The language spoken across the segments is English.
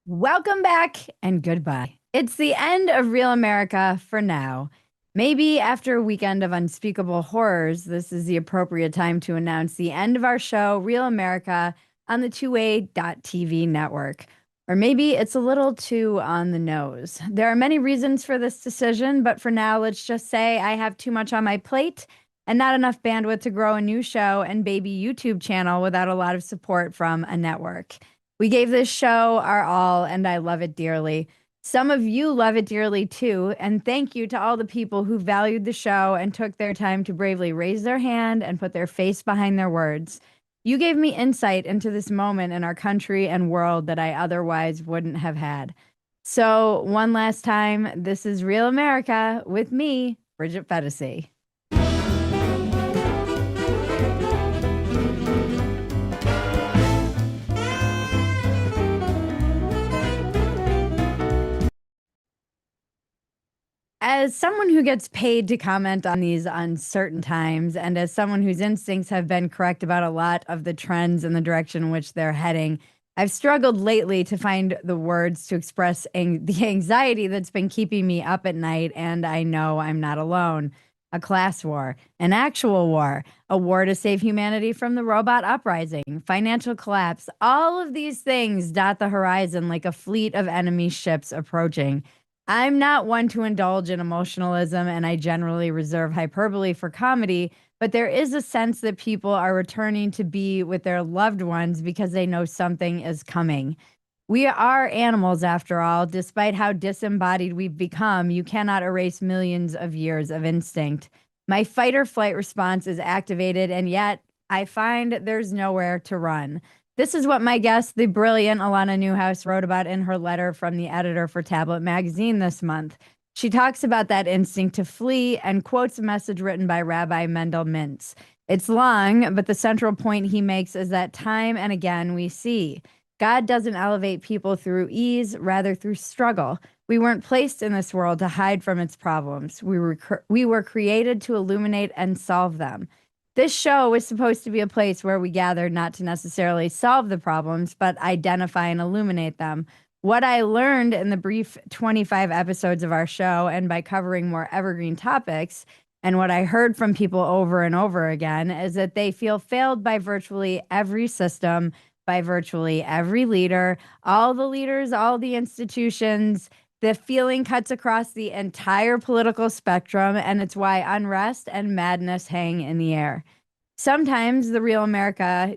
Welcome back and goodbye. It's the end of Real America for now. Maybe after a weekend of unspeakable horrors, this is the appropriate time to announce the end of our show, Real America, on the 2A.TV network. Or maybe it's a little too on the nose. There are many reasons for this decision, but for now, let's just say I have too much on my plate and not enough bandwidth to grow a new show and baby YouTube channel without a lot of support from a network. We gave this show our all, and I love it dearly. Some of you love it dearly too, and thank you to all the people who valued the show and took their time to bravely raise their hand and put their face behind their words. You gave me insight into this moment in our country and world that I otherwise wouldn't have had. So, one last time, this is Real America with me, Bridget Phetasy. As someone who gets paid to comment on these uncertain times, and as someone whose instincts have been correct about a lot of the trends and the direction in which they're heading, I've struggled lately to find the words to express the anxiety that's been keeping me up at night, and I know I'm not alone. A class war, an actual war, a war to save humanity from the robot uprising, financial collapse, all of these things dot the horizon like a fleet of enemy ships approaching. I'm not one to indulge in emotionalism, and I generally reserve hyperbole for comedy, but there is a sense that people are returning to be with their loved ones because they know something is coming. We are animals, after all. Despite how disembodied we've become, you cannot erase millions of years of instinct. My fight or flight response is activated, and yet I find there's nowhere to run. This is what my guest, the brilliant Alana Newhouse, wrote about in her letter from the editor for Tablet magazine this month. She talks about that instinct to flee and quotes a message written by Rabbi Mendel Mintz. It's long, but the central point he makes is that time and again we see God doesn't elevate people through ease, rather through struggle. We weren't placed in this world to hide from its problems. We were created to illuminate and solve them. This show was supposed to be a place where we gathered not to necessarily solve the problems, but identify and illuminate them. What I learned in the brief 25 episodes of our show and by covering more evergreen topics, and what I heard from people over and over again, is that they feel failed by virtually every system, by virtually every leader, all the leaders, all the institutions. The feeling cuts across the entire political spectrum, and it's why unrest and madness hang in the air. Sometimes the Real America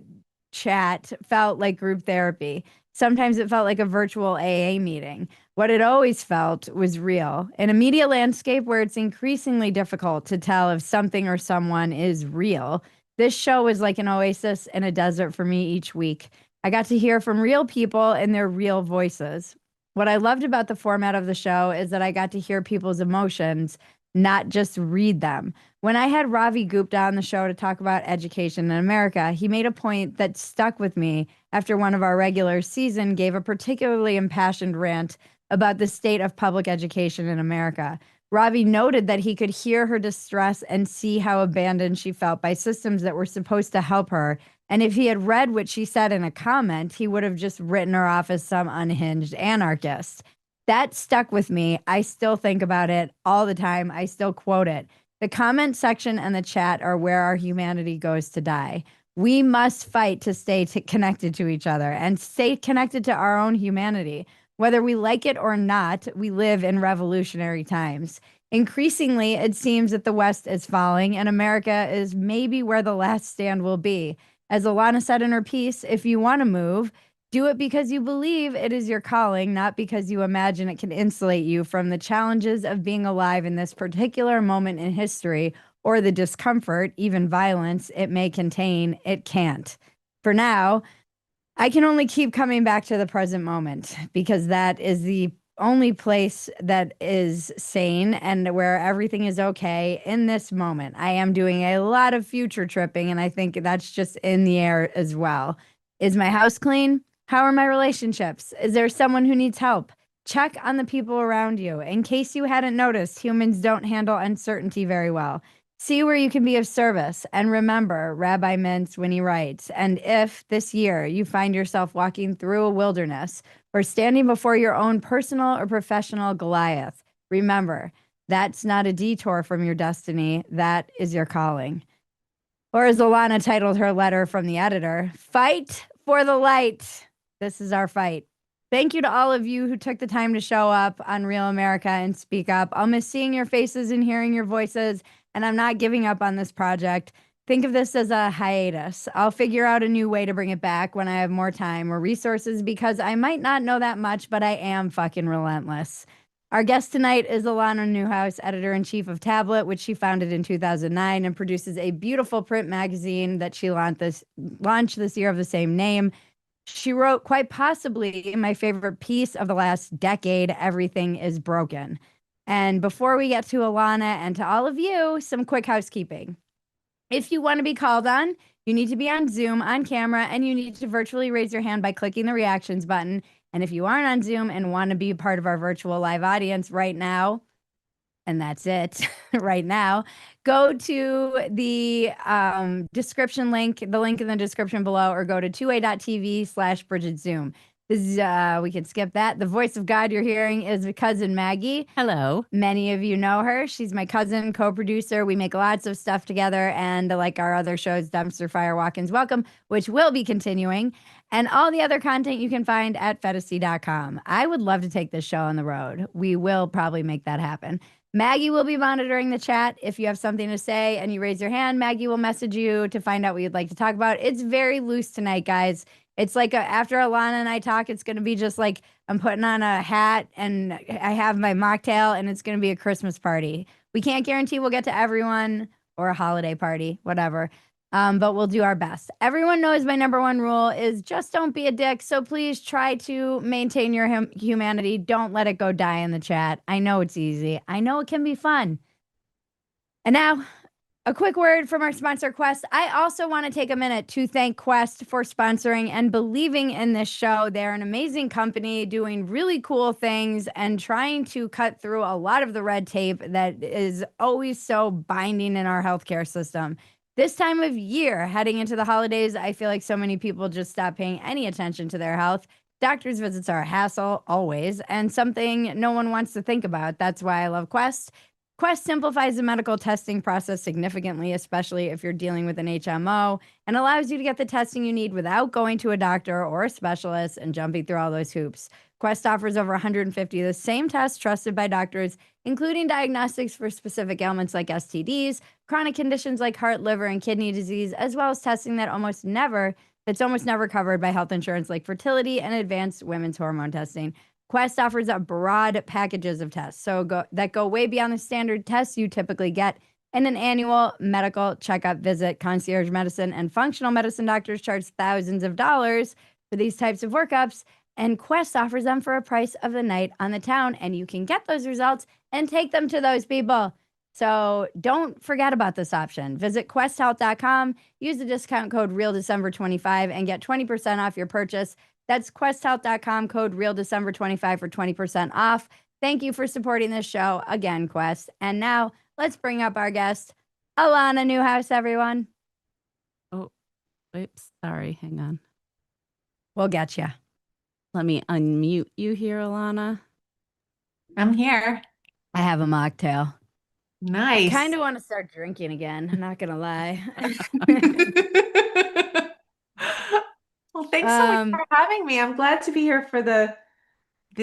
chat felt like group therapy. Sometimes it felt like a virtual AA meeting. What it always felt was real. In a media landscape where it's increasingly difficult to tell if something or someone is real, this show was like an oasis in a desert for me each week. I got to hear from real people in their real voices. What I loved about the format of the show is that I got to hear people's emotions, not just read them. When I had Ravi Gupta on the show to talk about education in America, he made a point that stuck with me after one of our regular season gave a particularly impassioned rant about the state of public education in America. Ravi noted that he could hear her distress and see how abandoned she felt by systems that were supposed to help her. And if he had read what she said in a comment, he would have just written her off as some unhinged anarchist. That stuck with me. I still think about it all the time. I still quote it. The comment section and the chat are where our humanity goes to die. We must fight to stay connected to each other and stay connected to our own humanity. Whether we like it or not, we live in revolutionary times. Increasingly, it seems that the West is falling and America is maybe where the last stand will be. As Alana said in her piece, if you want to move, do it because you believe it is your calling, not because you imagine it can insulate you from the challenges of being alive in this particular moment in history or the discomfort, even violence, it may contain. It can't. For now, I can only keep coming back to the present moment because that is the only place that is sane and where everything is okay in this moment. I am doing a lot of future tripping, and I think that's just in the air as well. Is my house clean? How are my relationships? Is there someone who needs help? Check on the people around you. In case you hadn't noticed, humans don't handle uncertainty very well. See where you can be of service. And remember Rabbi Mintz when he writes, and if this year you find yourself walking through a wilderness or standing before your own personal or professional Goliath. Remember, that's not a detour from your destiny, that is your calling. Or as Alana titled her letter from the editor, Fight for the Light. This is our fight. Thank you to all of you who took the time to show up on Real America and speak up. I'll miss seeing your faces and hearing your voices, and I'm not giving up on this project. Think of this as a hiatus. I'll figure out a new way to bring it back when I have more time or resources because I might not know that much, but I am fucking relentless. Our guest tonight is Alana Newhouse, editor-in-chief of Tablet, which she founded in 2009 and produces a beautiful print magazine that she launched this year of the same name. She wrote quite possibly my favorite piece of the last decade, Everything is Broken. And before we get to Alana and to all of you, some quick housekeeping. If you want to be called on, you need to be on Zoom on camera and you need to virtually raise your hand by clicking the reactions button. And if you aren't on Zoom and want to be part of our virtual live audience right now, and that's it right now, go to the description link, the link in the description below, or go to 2a.tv/Bridget Zoom. This is, we can skip that. The voice of God you're hearing is cousin Maggie. Hello. Many of you know her. She's my cousin, co-producer. We make lots of stuff together, and like our other shows, Dumpster Fire, Walk-ins Welcome, which will be continuing, and all the other content you can find at Phetasy.com. I would love to take this show on the road. We will probably make that happen. Maggie will be monitoring the chat. If you have something to say and you raise your hand, Maggie will message you to find out what you'd like to talk about. It's very loose tonight, guys. It's like after Alana and I talk, it's going to be just like I'm putting on a hat and I have my mocktail and it's going to be a Christmas party. We can't guarantee we'll get to everyone or a holiday party, whatever. But we'll do our best. Everyone knows my number one rule is just don't be a dick. So please try to maintain your humanity. Don't let it go die in the chat. I know it's easy. I know it can be fun. And now, a quick word from our sponsor, Quest. I also want to take a minute to thank Quest for sponsoring and believing in this show. They're an amazing company doing really cool things and trying to cut through a lot of the red tape that is always so binding in our healthcare system. This time of year, heading into the holidays, I feel like so many people just stop paying any attention to their health. Doctor's visits are a hassle, always, and something no one wants to think about. That's why I love Quest. Quest simplifies the medical testing process significantly, especially if you're dealing with an HMO, and allows you to get the testing you need without going to a doctor or a specialist and jumping through all those hoops. Quest offers over 150 of the same tests trusted by doctors, including diagnostics for specific ailments like STDs, chronic conditions like heart, liver, and kidney disease, as well as testing that's almost never covered by health insurance like fertility and advanced women's hormone testing. Quest offers up broad packages of tests that go way beyond the standard tests you typically get in an annual medical checkup visit. Concierge medicine and functional medicine doctors charge thousands of dollars for these types of workups, and Quest offers them for a price of the night on the town, and you can get those results and take them to those people. So don't forget about this option. Visit questhealth.com, use the discount code REALDecember25 and get 20% off your purchase. That's questhealth.com, code REALDecember25 for 20% off. Thank you for supporting this show. Again, Quest. And now let's bring up our guest, Alana Newhouse, everyone. Oh, oops. Sorry. Hang on. We'll get you. Let me unmute you here, Alana. I'm here. I have a mocktail. Nice. Kind of want to start drinking again. I'm not going to lie. Well, thanks so much for having me. I'm glad to be here for the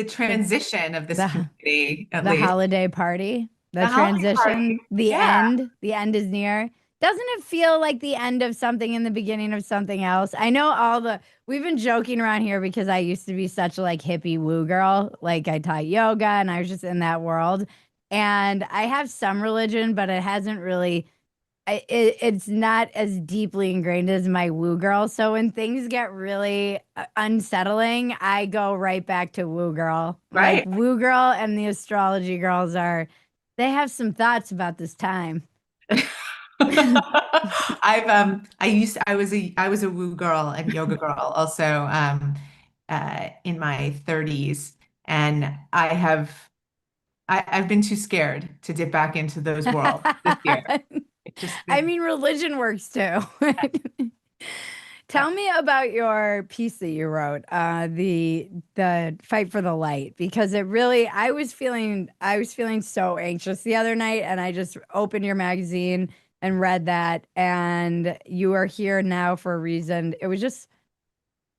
transition of this community, at the least. Holiday party, the holiday transition, party. the end. The end is near. Doesn't it feel like the end of something and the beginning of something else? I know we've been joking around here because I used to be such a like hippie woo girl. Like I taught yoga and I was just in that world. And I have some religion, but it hasn't really, it's not as deeply ingrained as my woo girl. So when things get really unsettling, I go right back to woo girl. Right. Like woo girl and the astrology girls they have some thoughts about this time. I was a woo girl and yoga girl also in my 30s, and I've been too scared to dip back into those worlds this year. I mean, religion works too. Tell me about your piece that you wrote, the fight for the light, because it really I was feeling so anxious the other night, and I just opened your magazine and read that, and you are here now for a reason. It was just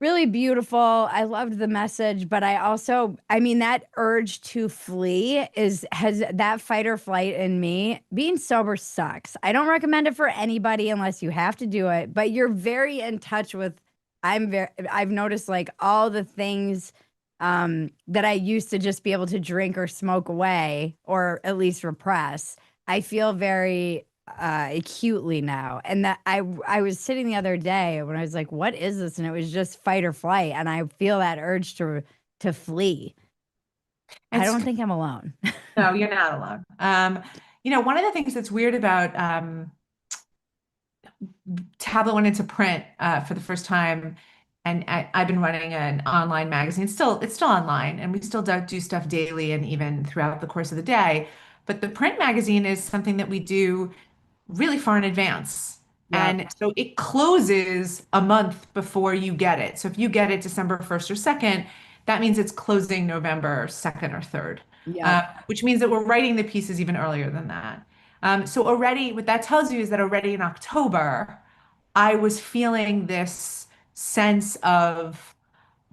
really beautiful. I loved the message, but I mean, that urge to flee has that fight or flight in me. Being sober sucks. I don't recommend it for anybody unless you have to do it, but you're very in touch with, I've noticed like all the things that I used to just be able to drink or smoke away or at least repress. I feel very acutely now. And that I was sitting the other day when I was like, what is this? And it was just fight or flight. And I feel that urge to flee. I It's don't think I'm alone. no, you're not alone. One of the things that's weird about tablet went into print for the first time, and I've been running an online magazine. It's still online, and we still do stuff daily and even throughout the course of the day. But the print magazine is something that we do really far in advance. Yep. And so it closes a month before you get it. So if you get it December 1st or 2nd, that means it's closing November 2nd or 3rd, Yep. which means that we're writing the pieces even earlier than that. So already, what that tells you is that already in October, I was feeling this sense of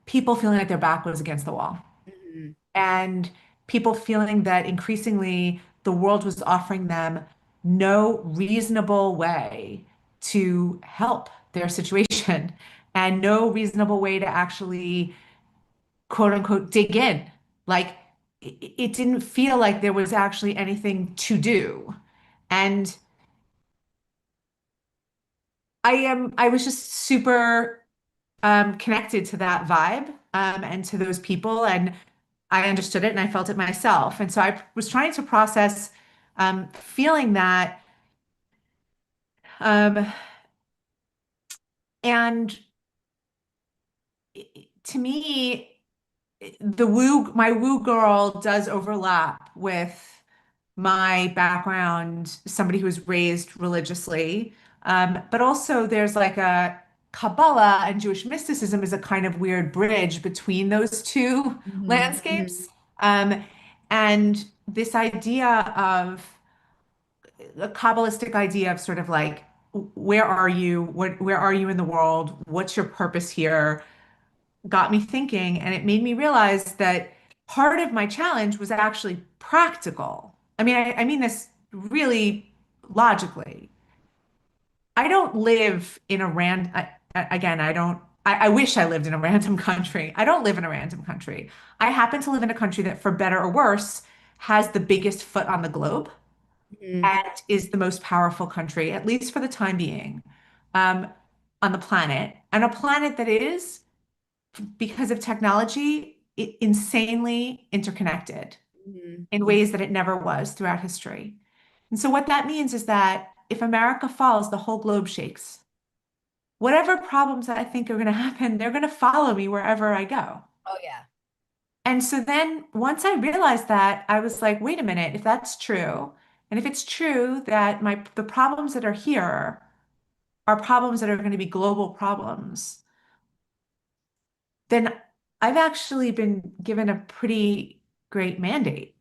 people feeling like their back was against the wall Mhm. and people feeling that increasingly the world was offering them no reasonable way to help their situation and no reasonable way to actually quote unquote dig in. Like it didn't feel like there was actually anything to do. And I was just super connected to that vibe and to those people. And I understood it and I felt it myself. And so I was trying to process feeling that. Um, and to me, my woo girl does overlap with my background, somebody who was raised religiously. But also there's like a Kabbalah and Jewish mysticism is a kind of weird bridge between those two Mhm. landscapes. Um, and this idea of a Kabbalistic idea of sort of like, where are you? Where are you in the world? What's your purpose here? Got me thinking, and it made me realize that part of my challenge was actually practical. I mean this really logically. I don't live in a again, I don't, I wish I lived in a random country. I don't live in a random country. I happen to live in a country that, for better or worse, has the biggest foot on the globe Mhm. and is the most powerful country, at least for the time being, um, on the planet, and a planet that is, because of technology, insanely interconnected Mhm. in ways that it never was throughout history. And so, what that means is that if America falls, the whole globe shakes. Whatever problems that I think are going to happen, they're going to follow me wherever I go. Oh yeah. And so then once I realized that, I was like, wait a minute, if that's true, and if it's true that the problems that are here are problems that are going to be global problems, then I've actually been given a pretty great mandate,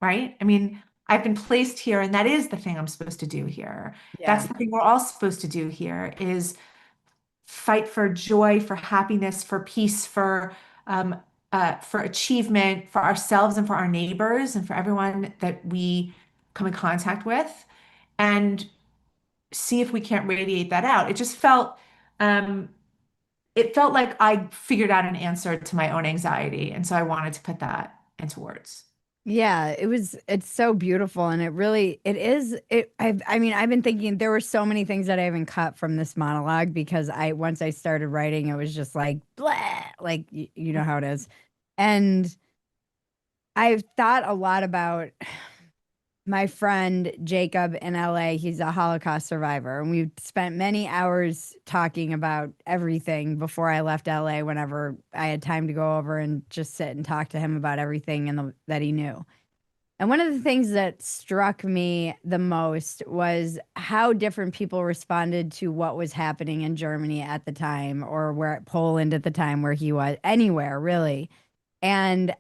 right? I mean, I've been placed here, and that is the thing I'm supposed to do here. Yeah. That's the thing we're all supposed to do here is fight for joy, for happiness, for peace, for achievement, for ourselves and for our neighbors and for everyone that we come in contact with, and see if we can't radiate that out. Um, it felt like I figured out an answer to my own anxiety, and so I wanted to put that into words. Yeah, it's so beautiful and it is I mean, I've been thinking there were so many things that I haven't cut from this monologue because once I started writing it was just like blah, like you know how it is. And I've thought a lot about my friend Jacob in LA. He's a Holocaust survivor, and we've spent many hours talking about everything before I left LA whenever I had time to go over and just sit and talk to him about everything that he knew. And one of the things that struck me the most was how different people responded to what was happening in Germany at the time, or where Poland at the time where he was, anywhere really. And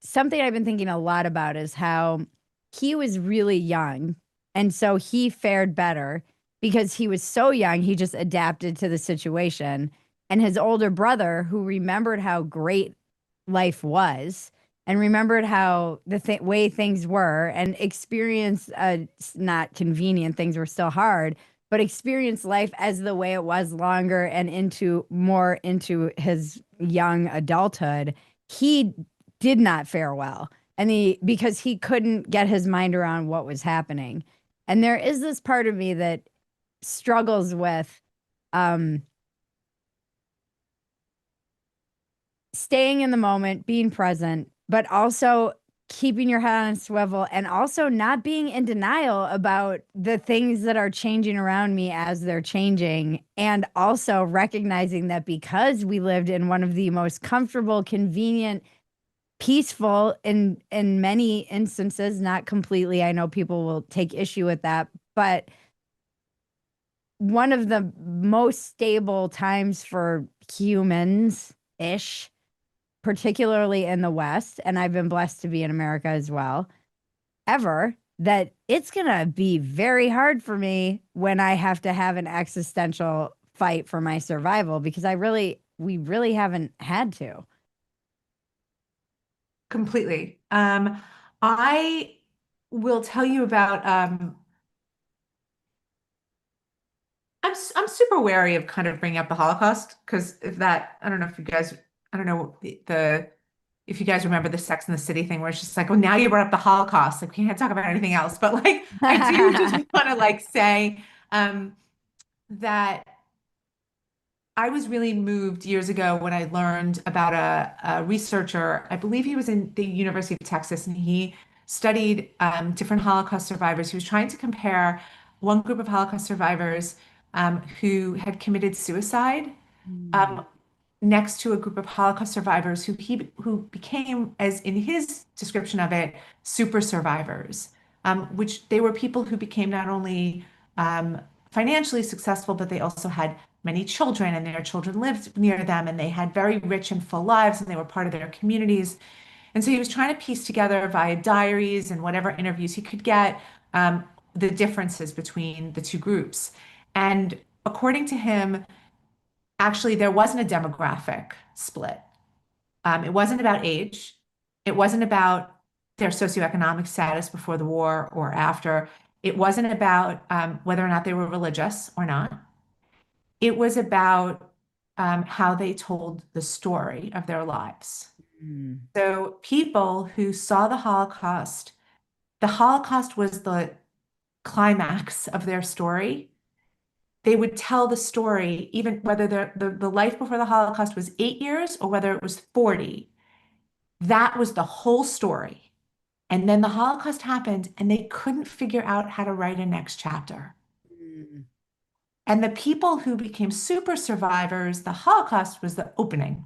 something I've been thinking a lot about is how he was really young. And so he fared better because he was so young, he just adapted to the situation. And his older brother, who remembered how great life was and remembered how way things were and experienced not convenient, things were still hard, but experienced life as the way it was longer and into his young adulthood. He did not fare well. And because he couldn't get his mind around what was happening. And there is this part of me that struggles with um, staying in the moment, being present, but also keeping your head on a swivel and also not being in denial about the things that are changing around me as they're changing. And also recognizing that because we lived in one of the most comfortable, convenient, peaceful in many instances, not completely. I know people will take issue with that, but one of the most stable times for humans ish, particularly in the West, and I've been blessed to be in America as well, ever, that it's going to be very hard for me when I have to have an existential fight for my survival because we really haven't had to. Completely. I will tell you about I'm super wary of kind of bringing up the Holocaust because if that I don't know if you guys I don't know the if you guys remember the Sex and the City thing where it's just like, oh, now you brought up the Holocaust. Like we can't talk about anything else. But like I do just want to like say that I was really moved years ago when I learned about a researcher. I believe he was in the University of Texas and he studied different Holocaust survivors. He was trying to compare one group of Holocaust survivors who had committed suicide Mm. um, next to a group of Holocaust survivors who became, as in his description of it, super survivors, which they were people who became not only financially successful, but they also had many children, and their children lived near them, and they had very rich and full lives, and they were part of their communities. And so he was trying to piece together via diaries and whatever interviews he could get the differences between the two groups. And according to him, actually, there wasn't a demographic split. It wasn't about age. It wasn't about their socioeconomic status before the war or after. It wasn't about whether or not they were religious or not. It was about how they told the story of their lives. Mm. So people who saw the Holocaust was the climax of their story. They would tell the story, even whether the life before the Holocaust was 8 years or whether it was 40. That was the whole story. And then the Holocaust happened and they couldn't figure out how to write a next chapter. Mm. And the people who became super survivors, the Holocaust was the opening,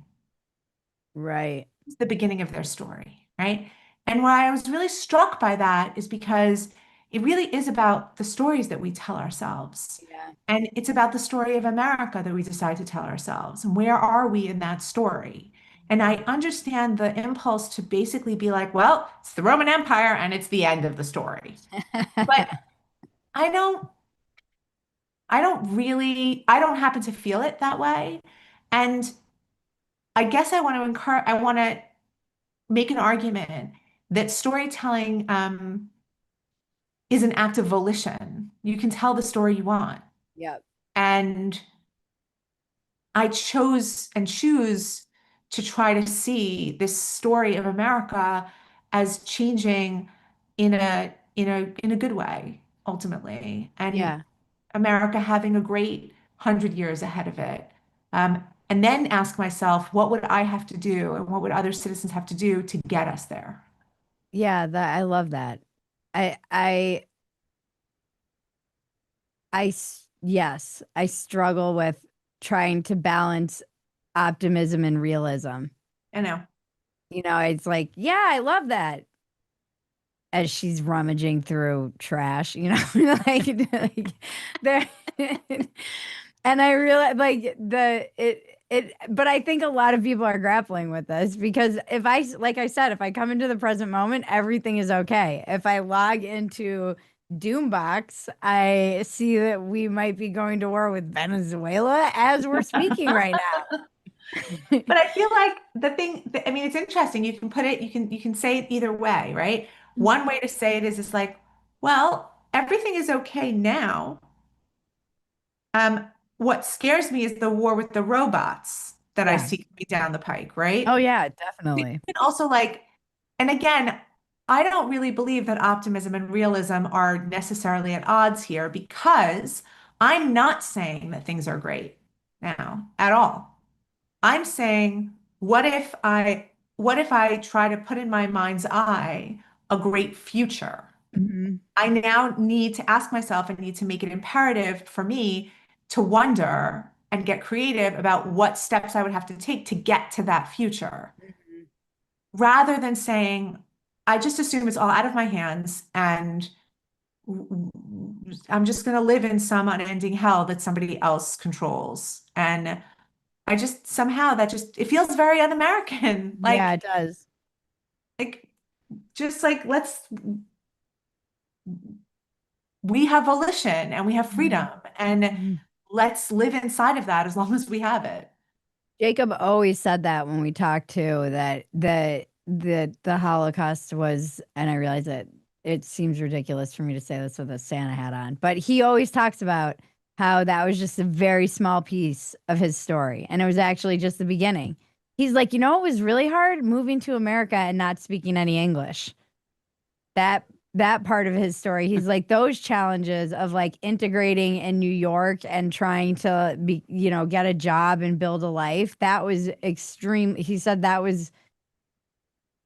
Right. it's the beginning of their story, right? And why I was really struck by that is because it really is about the stories that we tell ourselves. Yeah. And it's about the story of America that we decide to tell ourselves. And where are we in that story? And I understand the impulse to basically be like, well, it's the Roman Empire and it's the end of the story. But I don't, I don't happen to feel it that way. And I guess I want to make an argument that storytelling is an act of volition. You can tell the story you want. Yep. And I chose and choose to try to see this story of America as changing in a good way, ultimately. And Yeah. America having a great 100 years ahead of it. And then ask myself, what would I have to do and what would other citizens have to do to get us there? Yeah, I love that. I I yes, I struggle with trying to balance optimism and realism. I know. It's like, yeah, I love that. as she's rummaging through trash, like there. And I realize like but I think a lot of people are grappling with this because like I said, if I come into the present moment, everything is okay. If I log into Doombox, I see that we might be going to war with Venezuela as we're speaking right now. But I feel like I mean, it's interesting. You can put it, you can say it either way, right? One way to say it is it's like, well, everything is okay now. What scares me is the war with the robots that I Yeah. see coming down the pike, Oh, right? yeah, But definitely. you can also like, and again, I don't really believe that optimism and realism are necessarily at odds here because I'm not saying that things are great now at all. I'm saying, what if I try to put in my mind's eye a great future? Mhm. I now need to ask myself and need to make it imperative for me to wonder and get creative about what steps I would have to take to get to that future, Mhm. rather than saying, I just assume it's all out of my hands and I'm just going to live in some unending hell that somebody else controls. And I just somehow that just it feels very un-American. Yeah, it does. Like just like we have volition and we have freedom and Mhm. let's live inside of that as long as we have it. Jacob always said that when we talked too, that the Holocaust was, and I realize that it seems ridiculous for me to say this with a Santa hat on, but he always talks about how that was just a very small piece of his story, and it was actually just the beginning. He's like, it was really hard moving to America and not speaking any English. That part of his story, he's like those challenges of like integrating in New York and trying to be, get a job and build a life. That was extreme. He said that was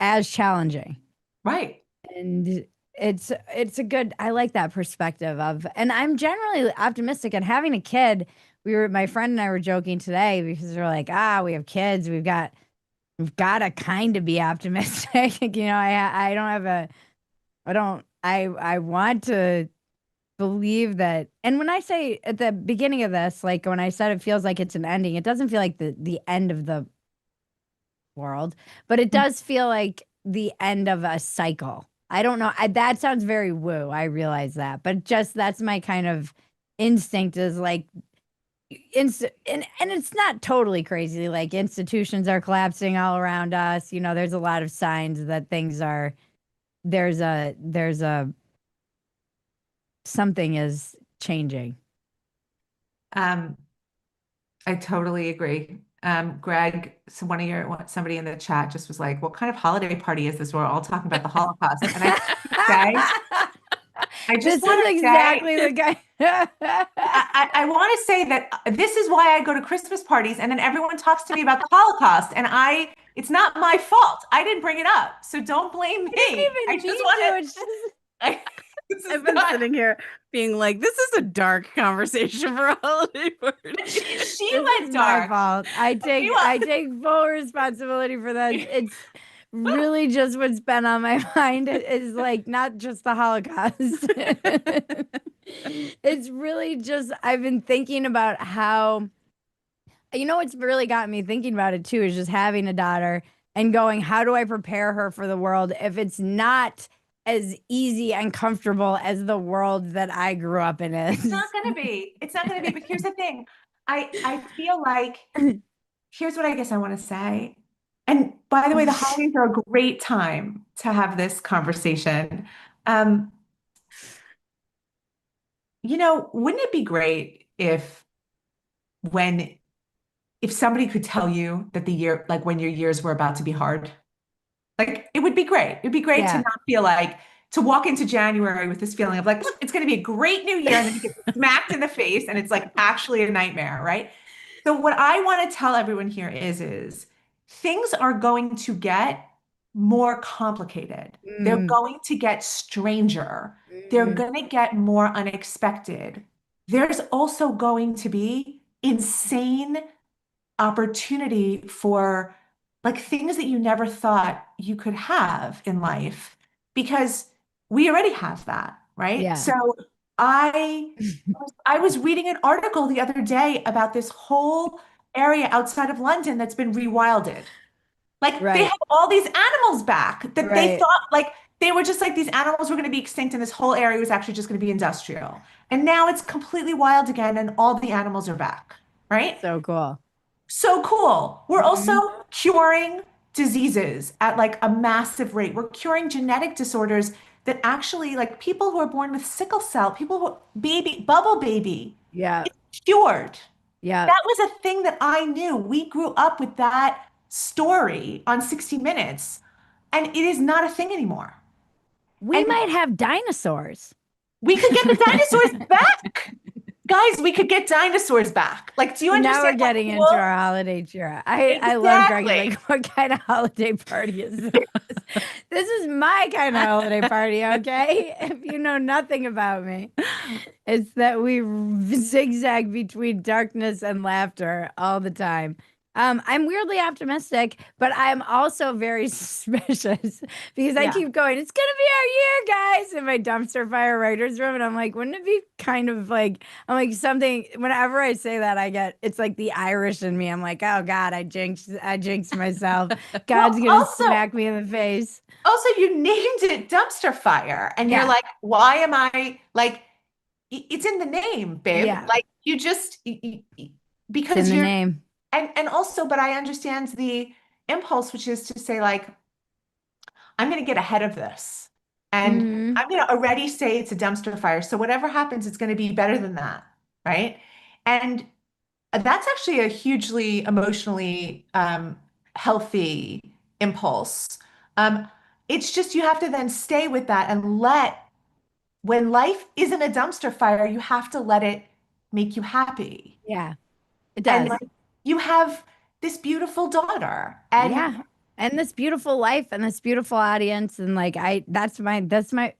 as challenging. Right. And it's a good, I like that perspective of, and I'm generally optimistic. And having a kid, my friend and I were joking today because we're like, we have kids, we've got to kind of be optimistic. I don't have a I want to believe that. And when I say at the beginning of this, like when I said it feels like it's an ending, it doesn't feel like the end of the world, but it does feel like the end of a cycle. I don't know. That sounds very woo. I realize that, but just that's my kind of instinct is like and it's not totally crazy. Like institutions are collapsing all around us. There's a lot of signs that things are there's a something is changing. Um, I totally agree. Greg, so somebody in the chat just was like, what kind of holiday party is this? We're all talking about the Holocaust. And say, I just This is want to say, exactly the guy. I want to say that this is why I go to Christmas parties and then everyone talks to me about the Holocaust and it's not my fault. I didn't bring it up. So don't blame I didn't me. I even just need want to. to, It's just this is I've been not, sitting here being like, this is a dark conversation for a holiday party. she this went is my dark. fault. I take Meanwhile, I take full responsibility for this. It's really just what's been on my mind is like not just the Holocaust. It's really just I've been thinking about how what's really got me thinking about it too is just having a daughter and going, how do I prepare her for the world if it's not as easy and comfortable as the world that I grew up in it's is? not going to be. It's not going to be. But here's the thing. I feel like here's what I guess I want to say. And by the way, the holidays are a great time to have this conversation. Um, wouldn't it be great when if somebody could tell you that the year, like when your years were about to be hard? Like it would be great. It'd be great to Yeah. not feel like to walk into January with this feeling of like, look, it's going to be a great new year, and then you get smacked in the face, and it's like actually a nightmare, right? So what I want to tell everyone here is things are going to get more complicated. They're Mm, going to get stranger. They're mm, going to get more unexpected. There's also going to be insane opportunity for like things that you never thought you could have in life because we already have that, right? Yeah. So I I was reading an article the other day about this whole area outside of London that's been rewilded. Like they Right. have all these animals back that they Right. thought like they were just like these animals were going to be extinct and this whole area was actually just going to be industrial. And now it's completely wild again and all the animals are back, right? So cool. So cool. We're also Mhm. curing diseases at like a massive rate. We're curing genetic disorders that actually like people who are born with sickle cell, people who bubble baby, Yeah. cured. Yeah. That was a thing that I knew. We grew up with that story on 60 Minutes, and it is not a thing anymore. We And might have dinosaurs. we could get the dinosaurs back. Guys, we could get dinosaurs back. Like, do you Now we're understand how getting into cool? our holiday cheer. I love Greggy. Exactly. Like, what kind of holiday party is this? This is my kind of holiday party, okay? If you know nothing about me, it's that we zigzag between darkness and laughter all the time. I'm weirdly optimistic, but I'm also very suspicious because I Yeah. keep going, it's gonna be our year, guys, in my dumpster fire writers room. And I'm like, wouldn't it be kind of like, I'm like something, whenever I say that, I get, it's like the Irish in me. I'm like, oh God, I jinxed myself. Well, God's gonna also, smack me in the face. also you named it dumpster fire, and you're Yeah. like, why am I like? It's in the name, babe. Yeah. Like you just It's in because the you're name. and also, but I understand the impulse, which is to say like, I'm going to get ahead of this, and Hmm. I'm going to already say it's a dumpster fire. So whatever happens, it's going to be better than that, right? And that's actually a hugely emotionally healthy impulse. Um, it's just you have to then stay with that and when life isn't a dumpster fire, you have to let it make you happy. Yeah, it And does. like you have this beautiful daughter, and Yeah. And this beautiful life and this beautiful audience. And like,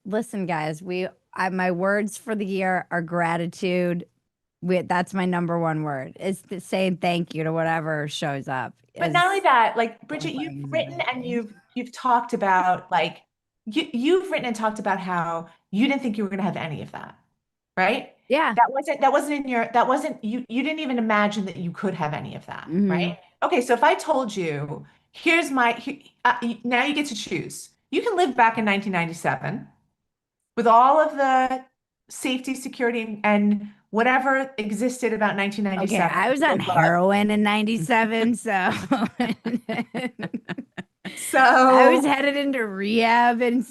listen, guys, my words for the year are gratitude. That's my number one word is saying thank you to whatever shows up but not only is that, like Bridget, you've horrifying as it written may and be. you've talked about like you've written and talked about how you didn't think you were going to have any of that, right? Yeah. That wasn't in your that wasn't you didn't even imagine that you could have any of that, Hmm. right? Okay, so if I told you, here's now you get to choose. You can live back in 1997 with all of the safety, security, and whatever existed about Okay. 1997. I was on Good luck. heroin in 97. So I was So, headed into rehab in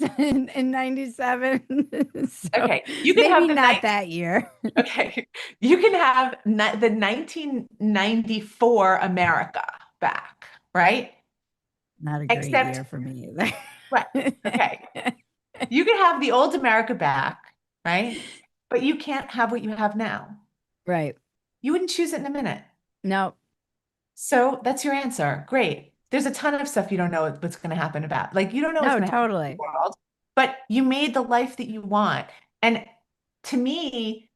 97. So okay, you can have maybe the not night. that year. Okay, you can have the 1994 America back, right? Not a great Except, year for me either. right, okay, you can have the old America back, right? But you can't have what you have now. Right. You wouldn't choose it in a minute. No, So that's your answer. Great. There's a ton of stuff you don't know what's going to happen about. Like you don't know what's no, going to happen in the totally. world, but you made the life that you want. And to me,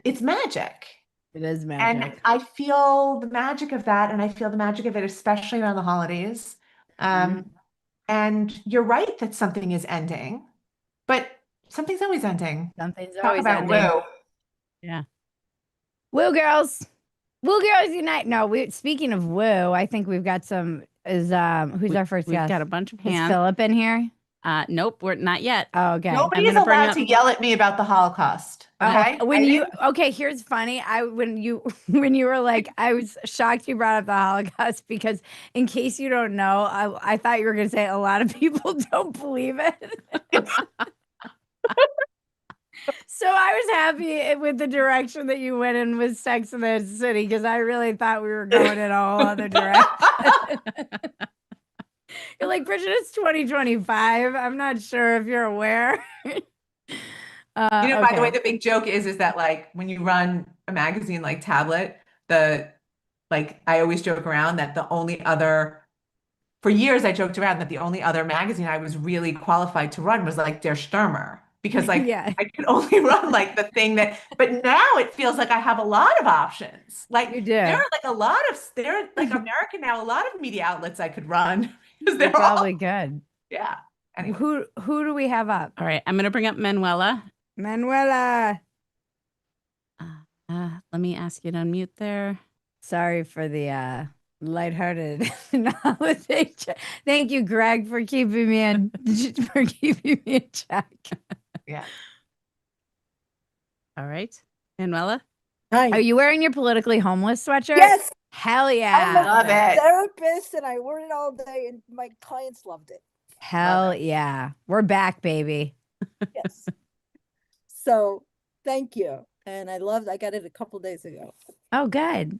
it's magic. It is And magic. I feel the magic of that, and I feel the magic of it, especially around the holidays. Mhm. Um, and you're right that something is ending, but something's always ending. Something's Talk always about ending. woo. Yeah. Woo girls. Woo girls unite. No, speaking of woo, I think we've got some who's our first We've guest? got a bunch of Is hands. Philip in here? Nope, we're not yet. Oh, okay. Nobody I'm is gonna bring allowed up to yell at me about the Holocaust. Okay? Okay, here's funny. When you when you were like, I was shocked you brought up the Holocaust because in case you don't know, I thought you were gonna say a lot of people don't believe it. So I was happy with the direction that you went in with Sex and the City because I really thought we were going in a whole other direction. You're like, Bridget, it's 2025. I'm not sure if you're aware. By the way, Okay. the big joke is that like when you run a magazine like Tablet, the like I always joke around that the only other for years I joked around that the only other magazine I was really qualified to run was like Der Stürmer because like Yeah, I could only run like the thing that but now it feels like I have a lot of options. Like you there do. are like a lot of there are like American now, a lot of media outlets I could run because You they're all probably could. yeah. Anyway, Who do we have up? All right, I'm going to bring up Manuela. Manuela. Let me ask you to unmute there. Sorry for the lighthearted holiday check. Thank you, Greg, for keeping me in for keeping me in check. yeah. All right, Manuela. Are Hi. you wearing your politically homeless sweatshirt? Yes, Hell I'm yeah. Love a it. therapist and I wore it all day and my clients loved it. Hell it. yeah. We're back, baby. Yes. So thank you. And I got it a couple days ago. Oh, good.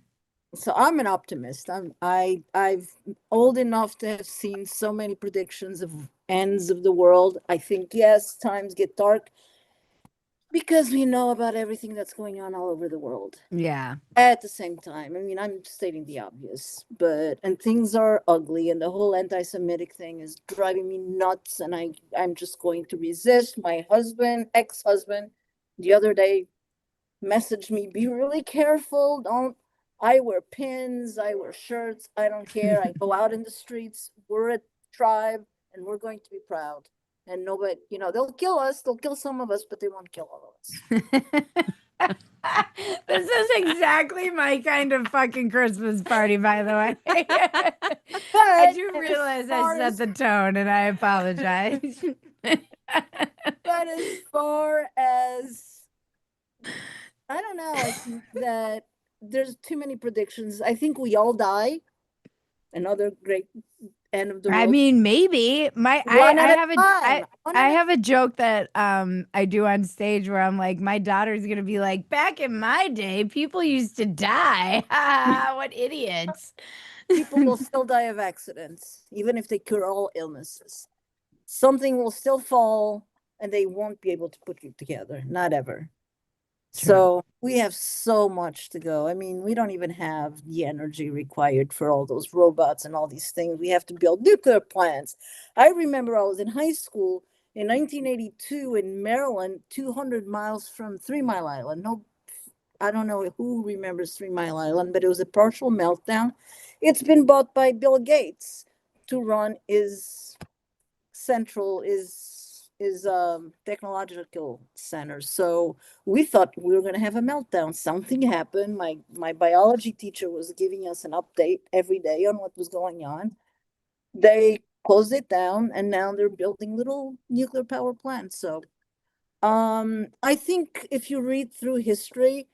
So I'm an optimist. I've old enough to have seen so many predictions of ends of the world. I think yes, times get dark because we know about everything that's going on all over the world. Yeah. At the same time, I mean, I'm stating the obvious, and things are ugly, and the whole anti-Semitic thing is driving me nuts, and I'm just going to resist. My ex-husband, the other day messaged me, be really careful. Don't, I wear pins, I wear shirts, I don't care. I go out in the streets, we're a tribe, and we're going to be proud. And nobody, they'll kill us, they'll kill some of us, but they won't kill all of us. This is exactly my kind of fucking Christmas party, by the way. I But do as realize I far set as the tone and I apologize. But as far as I don't know, I think that there's too many predictions. I think we all die. Another great end of the I world. mean, maybe One I at a have time. One I at a have a joke that I do on stage where I'm like, my daughter's gonna be like, back in my day, people used to die. What idiots. People will still die of accidents, even if they cure all illnesses. Something will still fall and they won't be able to put it together. Not ever. True. So we have so much to go. I mean, we don't even have the energy required for all those robots and all these things. We have to build nuclear plants. I remember I was in high school in 1982 in Maryland, 200 miles from 3 Mile Island. No, I don't know who remembers 3 Mile Island, but it was a partial meltdown. It's been bought by Bill Gates to run his central is technological center. So we thought we were going to have a meltdown. Something happened. My biology teacher was giving us an update every day on what was going on. They closed it down and now they're building little nuclear power plants. So I think if you read through history,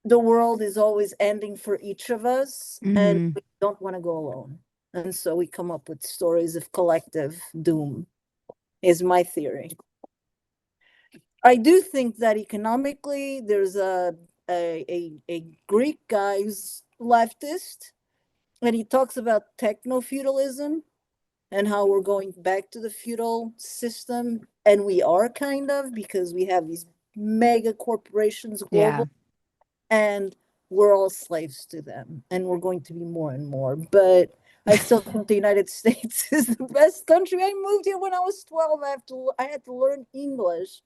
the world is always ending for each of us, and Mhm. we don't want to go alone. And so we come up with stories of collective doom, is my theory. I do think that economically, there's a Greek guy who's leftist, and he talks about techno-feudalism and how we're going back to the feudal system, and we are kind of, because we have these mega corporations Yeah. global, and we're all slaves to them, and we're going to be more and more. But I still think the United States is the best country. I moved here when I was 12. I had to learn English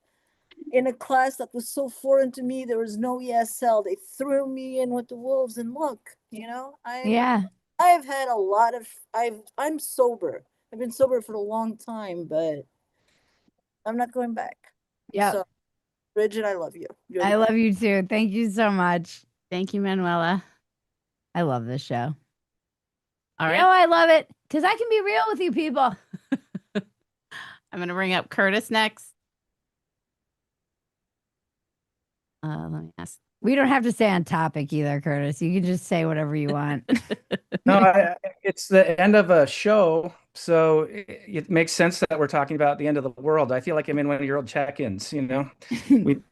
in a class that was so foreign to me. There was no ESL. They threw me in with the wolves, and look, Yeah. I've had a lot of I'm sober. I've been sober for a long time, but I'm not going back. Yep. So, Bridget, I love you. You're the I best. love you too. Thank you so much. Thank you, Manuela. I love this show. All You right, know, I love it because I can be real with you people. I'm going to bring up Curtis next. Let me ask. We don't have to stay on topic either, Curtis. You can just say whatever you want. No, it's the end of a show, so it makes sense that we're talking about the end of the world. I feel like I'm in one of your old check-ins, We,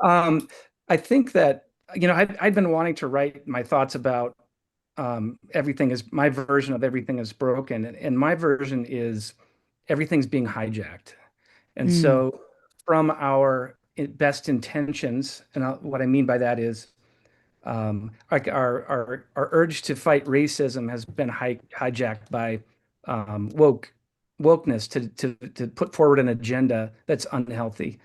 I think that, I've been wanting to write my thoughts about my version of everything is broken, and my version is everything's being hijacked. And Mm, so from our best intentions, and what I mean by that is like our urge to fight racism has been hijacked by wokeness to put forward an agenda that's unhealthy.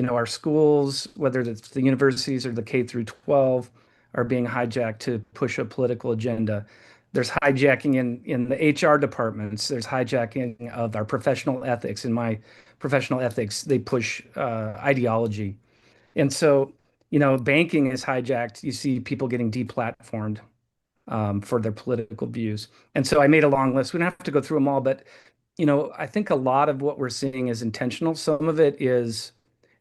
Our schools, whether it's the universities or the K through 12, are being hijacked to push a political agenda. There's hijacking in the HR departments. There's hijacking of our professional ethics. In my professional ethics, they push ideology. And so, banking is hijacked. You see people getting deplatformed for their political views. And so I made a long list. We don't have to go through them all, but I think a lot of what we're seeing is intentional. Some of it is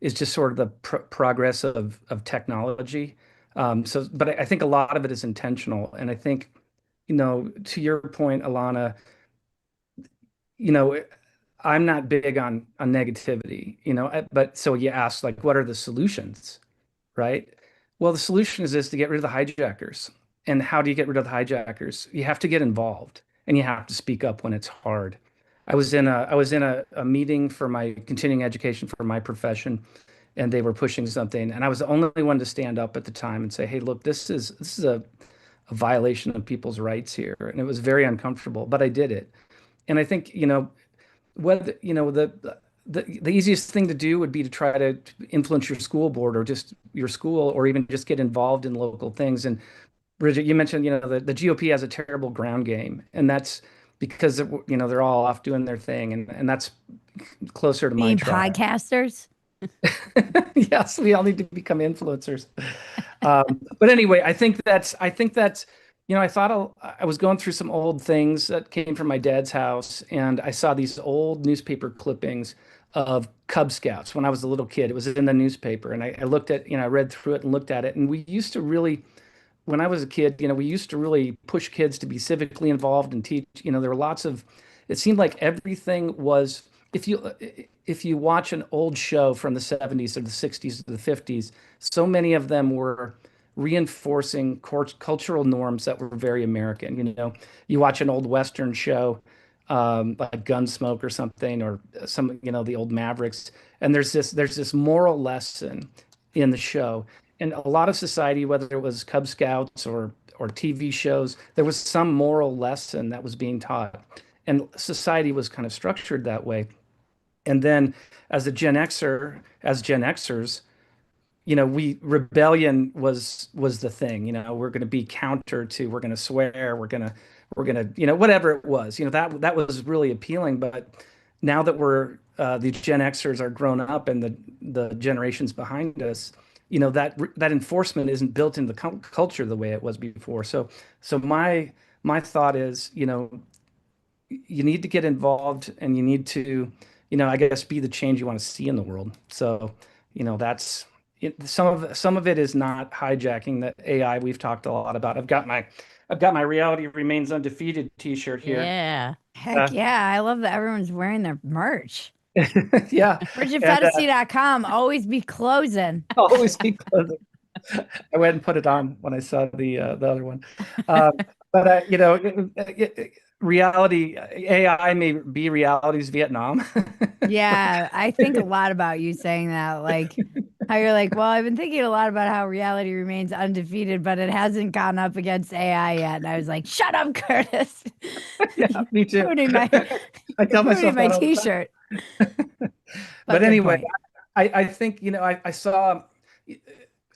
just sort of the progress of technology. But I think a lot of it is intentional. And I think, to your point, Alana, you know, I'm not big on negativity, but so you ask like, what are the solutions? Right? Well, the solution is this to get rid of the hijackers. And how do you get rid of the hijackers? You have to get involved and you have to speak up when it's hard. I was in a meeting for my continuing education for my profession, and they were pushing something, and I was the only one to stand up at the time and say, "Hey, look, this is a violation of people's rights here." And it was very uncomfortable, but I did it. And I think, whether the easiest thing to do would be to try to influence your school board or just your school or even just get involved in local things. And Bridget, you mentioned, the GOP has a terrible ground game, and that's because they're all off doing their thing, and that's closer to my Being tribe. podcasters. Yes, we all need to become influencers. But anyway, I think that's, I was going through some old things that came from my dad's house, and I saw these old newspaper clippings of Cub Scouts when I was a little kid. It was in the newspaper, and I looked at, I read through it and looked at it, and we used to really, when I was a kid, we used to really push kids to be civically involved and teach. There were lots of, it seemed like everything was, if you watch an old show from the 70s or the 60s or the 50s, so many of them were reinforcing cultural norms that were very American. You watch an old Western show, like Gunsmoke or something, or some, the old Mavericks, and there's this moral lesson in the show. And a lot of society, whether it was Cub Scouts or TV shows, there was some moral lesson that was being taught. And society was kind of structured that way. And then as Gen Xers, we rebellion was the thing. We're going to be counter to, we're going to swear, we're going to, whatever it was. That was really appealing. But now that the Gen Xers are grown up and the generations behind us, that enforcement isn't built into the culture the way it was before. So my thought is, you need to get involved, and you need to, I guess, be the change you want to see in the world. So, that's it. Some of it is not hijacking that AI we've talked a lot about. I've got my Reality Remains Undefeated t-shirt here. Yeah. Heck yeah. I love that everyone's wearing their merch. Yeah. And BridgetPhetasy.com. Always be closing. always keep closing. I went and put it on when I saw the other one. But reality AI may be reality's Vietnam. Yeah, I think a lot about you saying that. Like, how you're like, well, I've been thinking a lot about how reality remains undefeated, but it hasn't gone up against AI yet. And I was like, shut up, Curtis. Yeah, me too. Ruining my, I tell ruining myself my that all the time. t-shirt. But good anyway, point. I think,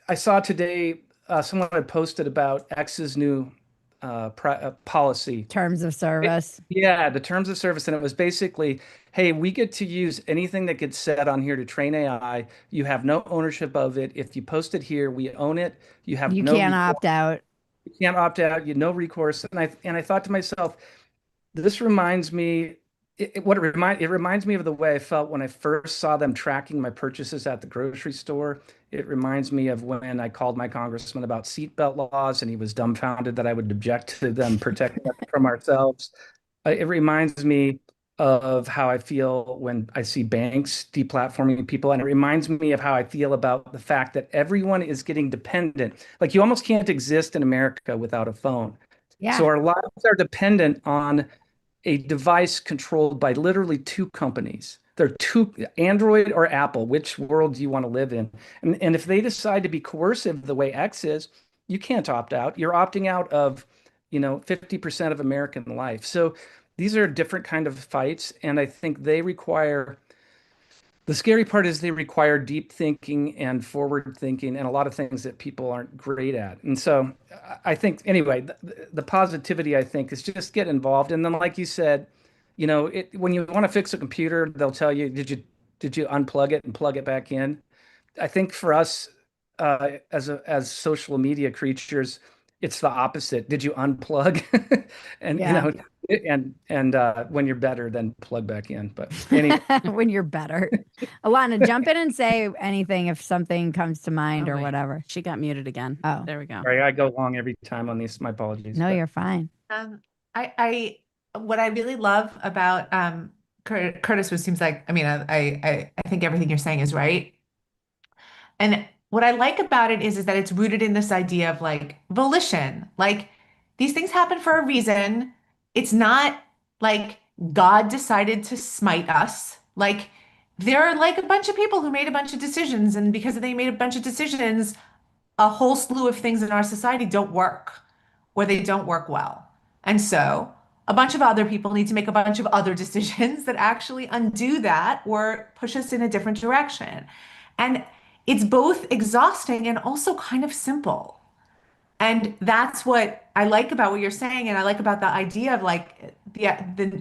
I saw today someone had posted about X's new policy. Terms of service. Yeah, the terms of service, and it was basically, hey, we get to use anything that gets said on here to train AI. You have no ownership of it. If you post it here, we own it. You have You no can't recourse. opt out. You can't opt out. You no recourse. And I thought to myself, this reminds me, it reminds me of the way I felt when I first saw them tracking my purchases at the grocery store. It reminds me of when I called my congressman about seatbelt laws, and he was dumbfounded that I would object to them protecting us from ourselves. It reminds me of how I feel when I see banks deplatforming people, and it reminds me of how I feel about the fact that everyone is getting dependent. Like, you almost can't exist in America without a phone. So Yeah. our lives are dependent on a device controlled by literally two companies. They're two, Android or Apple. Which world do you want to live in? And if they decide to be coercive the way X is, you can't opt out. You're opting out of, 50% of American life. So these are different kind of fights, and I think they require The scary part is they require deep thinking and forward thinking and a lot of things that people aren't great at. And so I think, anyway, the positivity, I think, is just get involved. And then, like you said, when you want to fix a computer, they'll tell you, did you unplug it and plug it back in? I think for us, as social media creatures, it's the opposite. Did you unplug? And Yeah. when you're better, then plug back in. But anyway, When you're better. Alana, jump in and say anything if something comes to mind Oh, or wait. whatever. She got muted again. Oh. There we go. sorry, I go long every time on these. My apologies. No, But you're fine. I what I really love about Curtis was seems like I mean I think everything you're saying is right. And what I like about it is that it's rooted in this idea of like volition. Like these things happen for a reason. It's not like God decided to smite us. Like there are like a bunch of people who made a bunch of decisions, and because they made a bunch of decisions, a whole slew of things in our society don't work or they don't work well. And so a bunch of other people need to make a bunch of other decisions that actually undo that or push us in a different direction. And it's both exhausting and also kind of simple. And that's what I like about what you're saying. And I like about the idea of like,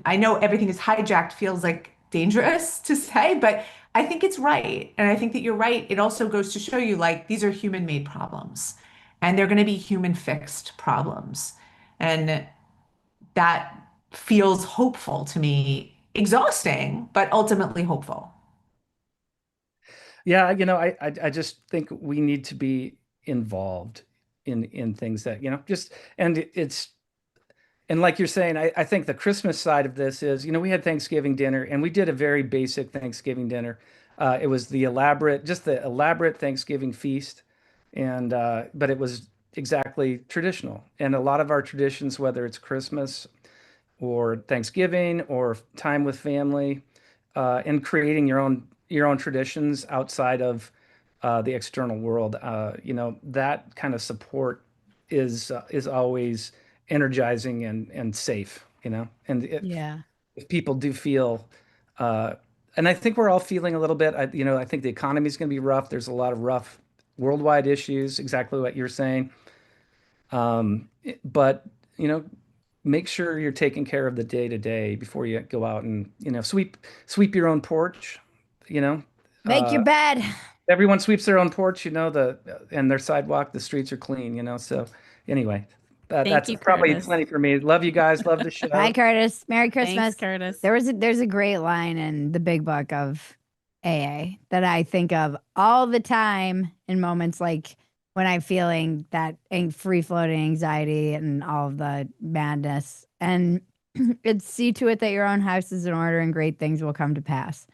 I know everything is hijacked feels like dangerous to say, but I think it's right. And I think that you're right. It also goes to show you like these are human made problems and they're going to be human fixed problems. And that feels hopeful to me, exhausting, but ultimately hopeful. yeah, I just think we need to be involved in things that, just and it's and like you're saying, I think the Christmas side of this is, we had Thanksgiving dinner and we did a very basic Thanksgiving dinner. It was just the elaborate Thanksgiving feast, and but it was exactly traditional. And a lot of our traditions, whether it's Christmas or Thanksgiving or time with family, and creating your own traditions outside of the external world. That kind of support is always energizing and safe. And Yeah. if people do feel, uh, and I think we're all feeling a little bit. I think the economy is going to be rough. There's a lot of rough worldwide issues. Exactly what you're saying. But you know, make sure you're taking care of the day to day before you go out and sweep your own porch. You know, Make your bed. everyone sweeps their own porch. And their sidewalk. The streets are clean. So anyway, Thank that's you, probably Curtis. plenty for me. Love you guys. Love the Bye, show. Curtis. Merry Thanks, Christmas. Curtis. There's a great line in the big book of AA that I think of all the time in moments like when I'm feeling that free floating anxiety and all of the madness. And it's see to it that your own house is in order and great things will come to pass.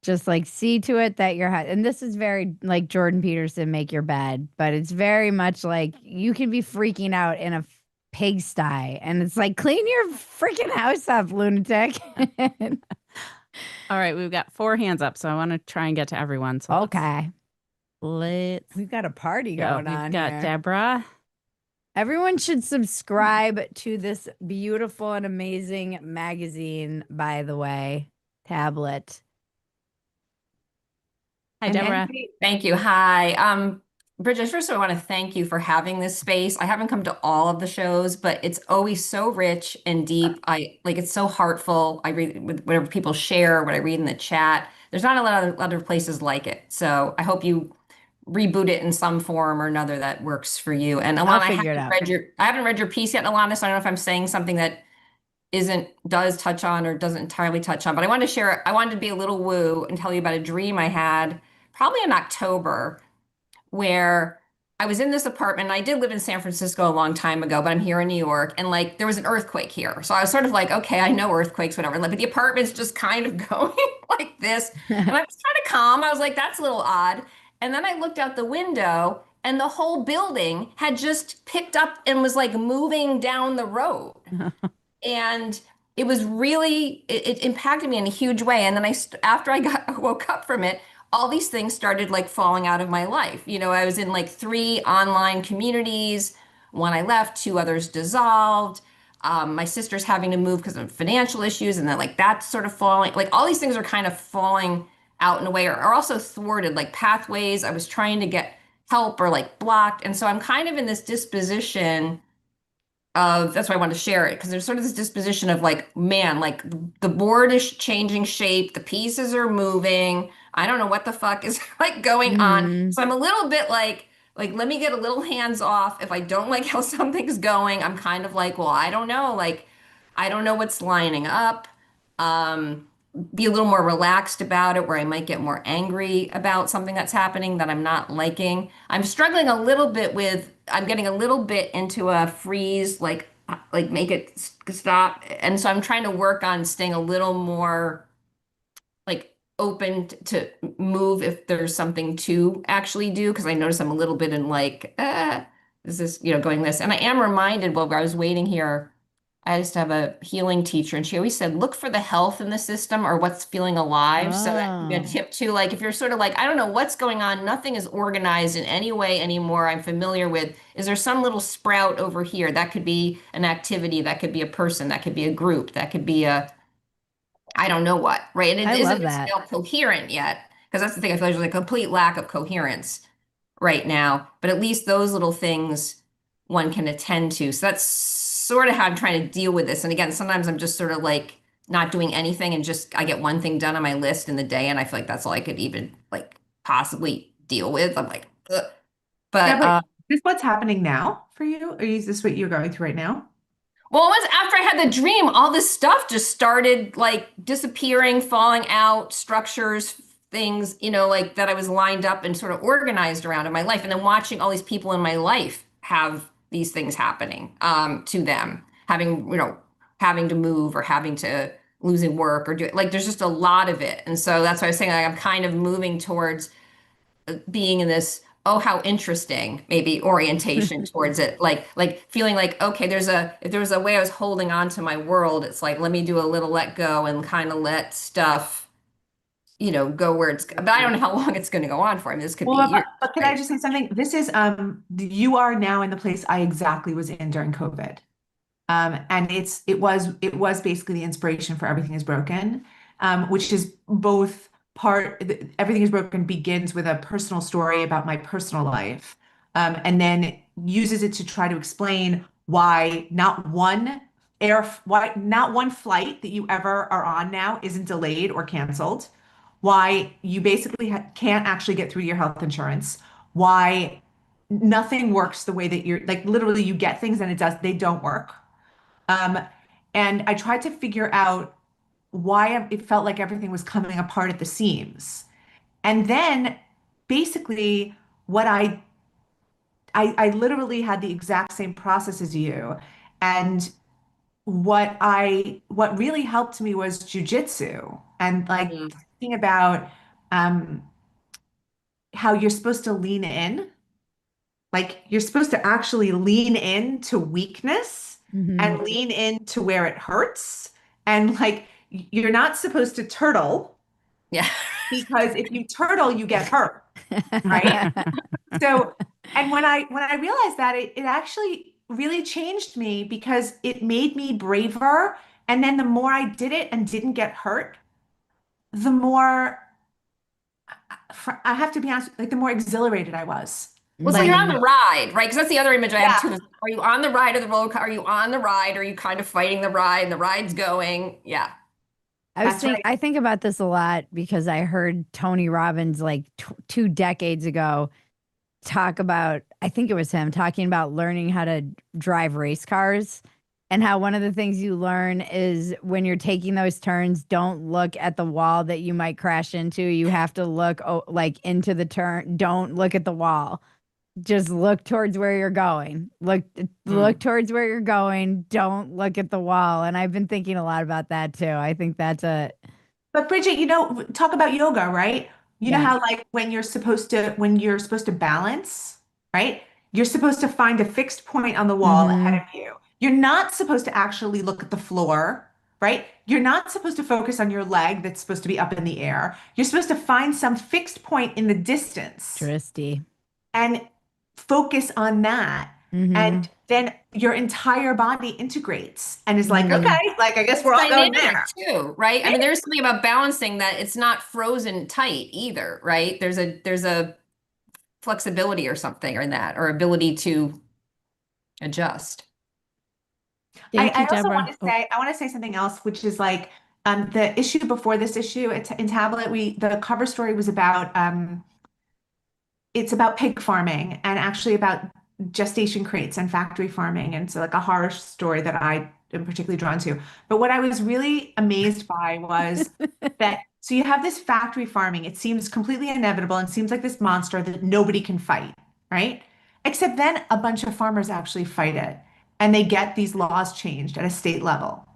Just like see to it that your house, and this is very like Jordan Peterson, make your bed, but it's very much like you can be freaking out in a pigsty, and it's like clean your freaking house up, lunatic. All right, we've got 4 hands up, so I want to try and get to everyone. So Okay, let's we've got a party go. going on We've got here. Deborah. Everyone should subscribe to this beautiful and amazing magazine, by the way, tablet. Hi, And Deborah. Thank you. Hi. Bridget, first I want to thank you for having this space. I haven't come to all of the shows, but it's always so rich and deep. It's so heartful. I read with whatever people share, what I read in the chat. There's not a lot of other places like it. So I hope you reboot it in some form or another that works for you. And Alana, figure it out. I haven't read your piece yet, Alana, so I don't know if I'm saying something that does touch on or doesn't entirely touch on, but I wanted to be a little woo and tell you about a dream I had probably in October where I was in this apartment. And I did live in San Francisco a long time ago, but I'm here in New York and there was an earthquake here. So I was sort of like, okay, I know earthquakes, whatever. But the apartment's just kind of going like this. And I was trying to calm. I was like, that's a little odd. And then I looked out the window and the whole building had just picked up and was like moving down the road. And it was really, it impacted me in a huge way. And then after I woke up from it, all these things started like falling out of my life. I was in like 3 online communities. One I left, 2 others dissolved. My sister's having to move because of financial issues. And then that's sort of falling, like all these things are kind of falling out in a way are also thwarted, like pathways. I was trying to get help or like blocked. And so I'm kind of in this disposition of, that's why I wanted to share it, because there's sort of this disposition of like, man, like the board is changing shape, the pieces are moving. I don't know what the fuck is like going on. Mhm. So I'm a little bit like let me get a little hands off. If I don't like how something's going, I'm kind of like, well, I don't know, like I don't know what's lining up. Um, be a little more relaxed about it, where I might get more angry about something that's happening that I'm not liking. I'm struggling a little bit with, I'm getting a little bit into a freeze, like make it stop. And so I'm trying to work on staying a little more like open to move if there's something to actually do, because I notice I'm a little bit in like, is this, going this? And I am reminded while I was waiting here, I used to have a healing teacher, and she always said, look for the health in the system or what's feeling alive. So that could be a Oh. tip too. Like if you're sort of like, I don't know what's going on, nothing is organized in any way anymore I'm familiar with. Is there some little sprout over here? That could be an activity, that could be a person, that could be a group, that could be a I don't know what, right? And I it love isn't that. still coherent yet, because that's the thing. I feel like there's a complete lack of coherence right now. But at least those little things one can attend to. So that's sort of how I'm trying to deal with this. And again, sometimes I'm just sort of like not doing anything and just I get one thing done on my list in the day, and I feel like that's all I could even like possibly deal with. I'm like, ugh. Yeah, But but is this what's happening now for you? Or is this what you're going through right now? Well, it was after I had the dream, all this stuff just started like disappearing, falling out, structures, things, like that I was lined up and sort of organized around in my life. And then watching all these people in my life have these things happening to them, having to move or having to losing work or do it. Like there's just a lot of it. And so that's why I was saying like, I'm kind of moving towards being in this oh how interesting maybe orientation towards it, like feeling like okay if there was a way I was holding on to my world, it's like let me do a little let go and kind of let stuff go where it's, but I don't know how long it's going to go on for. I mean, this could be Well, years, but can I right? just say something? This is you are now in the place I exactly was in during COVID. And it was basically the inspiration for Everything is Broken, which is both Everything is Broken begins with a personal story about my personal life, and then uses it to try to explain why not one flight that you ever are on now isn't delayed or canceled, why you basically can't actually get through your health insurance, why nothing works the way that you're like literally you get things and they don't work. Um, and I tried to figure out why it felt like everything was coming apart at the seams. And then basically what I literally had the exact same process as you. And what really helped me was jujitsu and like Mhm. thinking about um how you're supposed to lean in. Like you're supposed to actually lean into weakness Mhm. and lean into where it hurts. And like you're not supposed to turtle Yeah. because if you turtle, you get hurt, right? So, and when I realized that it actually really changed me because it made me braver. And then the more I did it and didn't get hurt, the more I have to be honest, like the more exhilarated I was. Well, so you're Like, on the Mhm. ride, right? Because that's the other image I have yeah. too. Is, are you on the ride of the roller car? Are you on the ride? Or are you kind of fighting the ride and the ride's going? Yeah. That's right. I think about this a lot because I heard Tony Robbins like 2 decades ago talk about, I think it was him talking about learning how to drive race cars, and how one of the things you learn is when you're taking those turns, don't look at the wall that you might crash into. You have to look like into the turn. Don't look at the wall. Just look towards where you're going. Look Mm. towards where you're going. Don't look at the wall. And I've been thinking a lot about that too. I think that's a But Bridget, talk about yoga, right? You know yeah. how like when you're supposed to balance, right? You're supposed to find a fixed point on the wall ahead Mm-hmm. of you. You're not supposed to actually look at the floor, right? You're not supposed to focus on your leg that's supposed to be up in the air. You're supposed to find some fixed point in the distance Tristy. and focus on that. And then your entire body integrates and is like, Mhm. okay, like I guess we're all going Dynamic there. too, right? I mean, there's something about balancing that it's not frozen tight either, right? There's a flexibility or something or in that, or ability to adjust. Thank I you, also Deborah. want to say, I want to say something else, which is like the issue before this issue in Tablet, the cover story was about it's about pig farming and actually about gestation crates and factory farming. And so like a horror story that I am particularly drawn to. But what I was really amazed by was that so you have this factory farming, it seems completely inevitable and seems like this monster that nobody can fight, right? Except then a bunch of farmers actually fight it and they get these laws changed at a state level.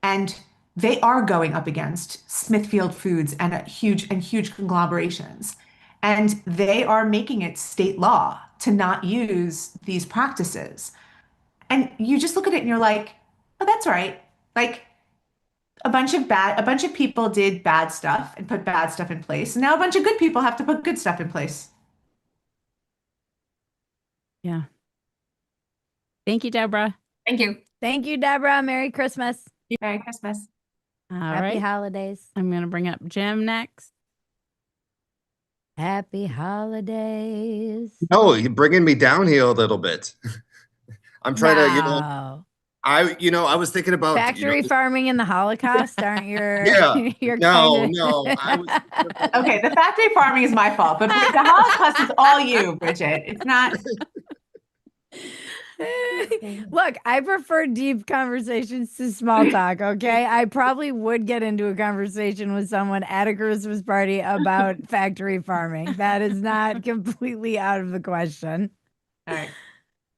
And they are going up against Smithfield Foods and huge conglomerations. And they are making it state law to not use these practices. And you just look at it and you're like, oh, that's right. Like a bunch of people did bad stuff and put bad stuff in place. And now a bunch of good people have to put good stuff in place. Yeah. Thank you, Deborah. Thank you. Thank you, Deborah. Merry Christmas. Merry Christmas. All Happy right. holidays. I'm going to bring up Jim next. Happy holidays. No, you're bringing me down here a little bit. I'm trying to, No. I was thinking about, Factory farming and the Holocaust aren't your Yeah. your No, kind of no, I was Okay, the factory farming is my fault, but the Holocaust is all you, Bridget. It's not. Look, I prefer deep conversations to small talk, okay? I probably would get into a conversation with someone at a Christmas party about factory farming. That is not completely out of the question. All right.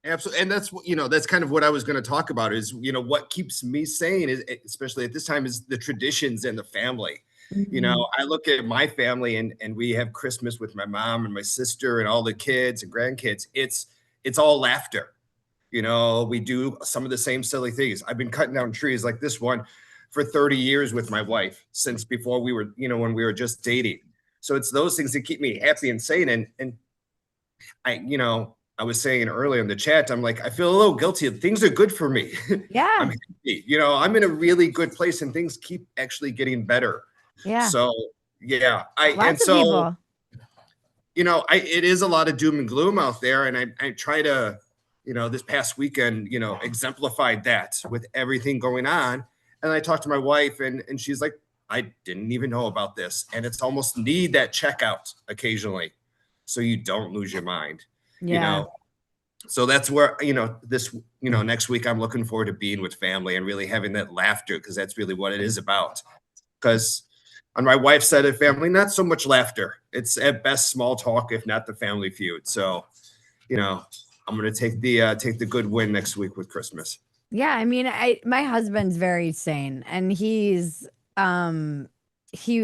absolutely. And that's that's kind of what I was going to talk about is, what keeps me sane is, especially at this time, is the traditions and the family. I look at my family and we have Christmas with my mom and my sister and all the kids and grandkids. It's all laughter. We do some of the same silly things. I've been cutting down trees like this one for 30 years with my wife since before we were, when we were just dating. So it's those things that keep me happy and sane. And I was saying earlier in the chat, I'm like, I feel a little guilty. Things are good for me. Yeah. I'm happy. I'm in a really good place and things keep actually getting better. Yeah. So yeah, Lots of people. It is a lot of doom and gloom out there. And I try to, this past weekend, exemplified that with everything going on. And I talked to my wife and she's like, I didn't even know about this. And it's almost need that checkout occasionally so you don't lose your mind. Yeah. So that's where, this, next week I'm looking forward to being with family and really having that laughter because that's really what it is about. Because on my wife's side of family, not so much laughter. It's at best small talk, if not the family feud. So, I'm going to take the good win next week with Christmas. Yeah, I mean, my husband's very sane and he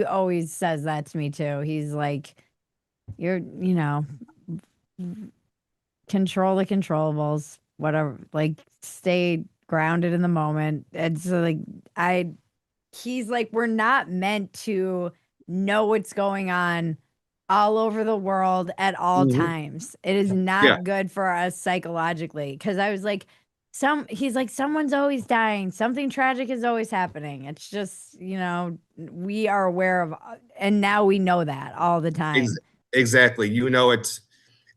always says that to me too. He's like, you're, control the controllables, whatever, like stay grounded in the moment. And so he's like, we're not meant to know what's going on all over the world at all times. It is not good for us psychologically. Cause I was like, he's like, someone's always dying. Something tragic is always happening. It's just, we are aware of, and now we know that all the time. Exactly. It's,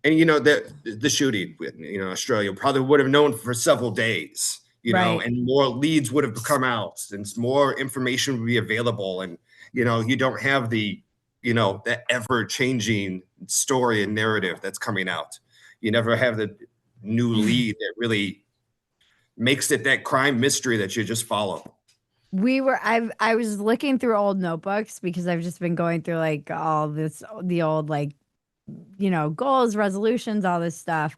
and that the shooting in Australia probably would have known for several days, Right. and more leads would have come out and more information would be available. And, you don't have the, that ever changing story and narrative that's coming out. You never have the new lead that really makes it that crime mystery that you just follow. I was looking through old notebooks because I've just been going through like all the old goals, resolutions, all this stuff.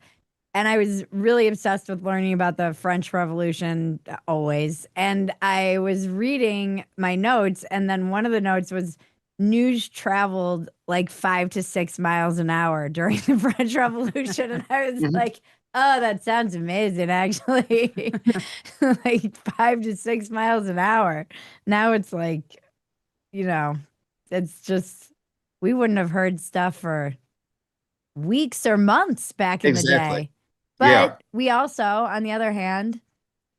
And I was really obsessed with learning about the French Revolution always. And I was reading my notes, and then one of the notes was news traveled like 5 to 6 miles an hour during the French Revolution. And I was like, oh, that sounds amazing, actually. Like 5 to 6 miles an hour. Now it's like, it's just, we wouldn't have heard stuff for weeks or months back in the day. Yeah. But we also, on the other hand,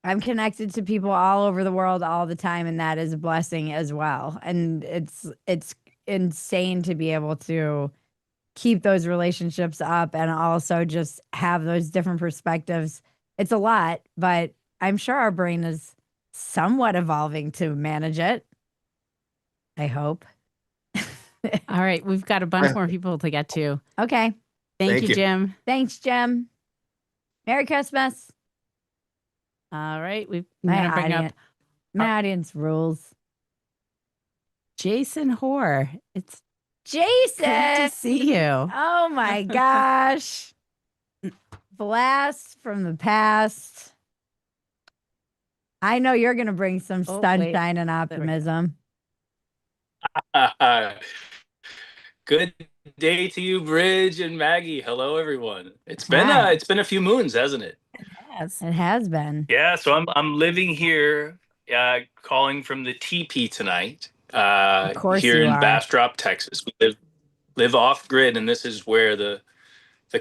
I'm connected to people all over the world all the time, and that is a blessing as well. And it's insane to be able to keep those relationships up and also just have those different perspectives. It's a lot, but I'm sure our brain is somewhat evolving to manage it. I hope. All right, we've got a bunch more people to get to. Okay. Thank you, Jim. Thanks, Jim. Merry Christmas. All right, I'm My gonna bring up my audience rules. Jason Hoare. It's Jason. good to see you. Oh my gosh. Blast from the past. I know you're going to bring some Oh, wait. sunshine and optimism. Good day to you, Bridge and Maggie. Hello, everyone. It's Hi. been a few moons, hasn't it? Yes. It has been. Yeah. So I'm living here, calling from the teepee tonight. Of course Here you in are. Bastrop, Texas. We live off grid, and this is where the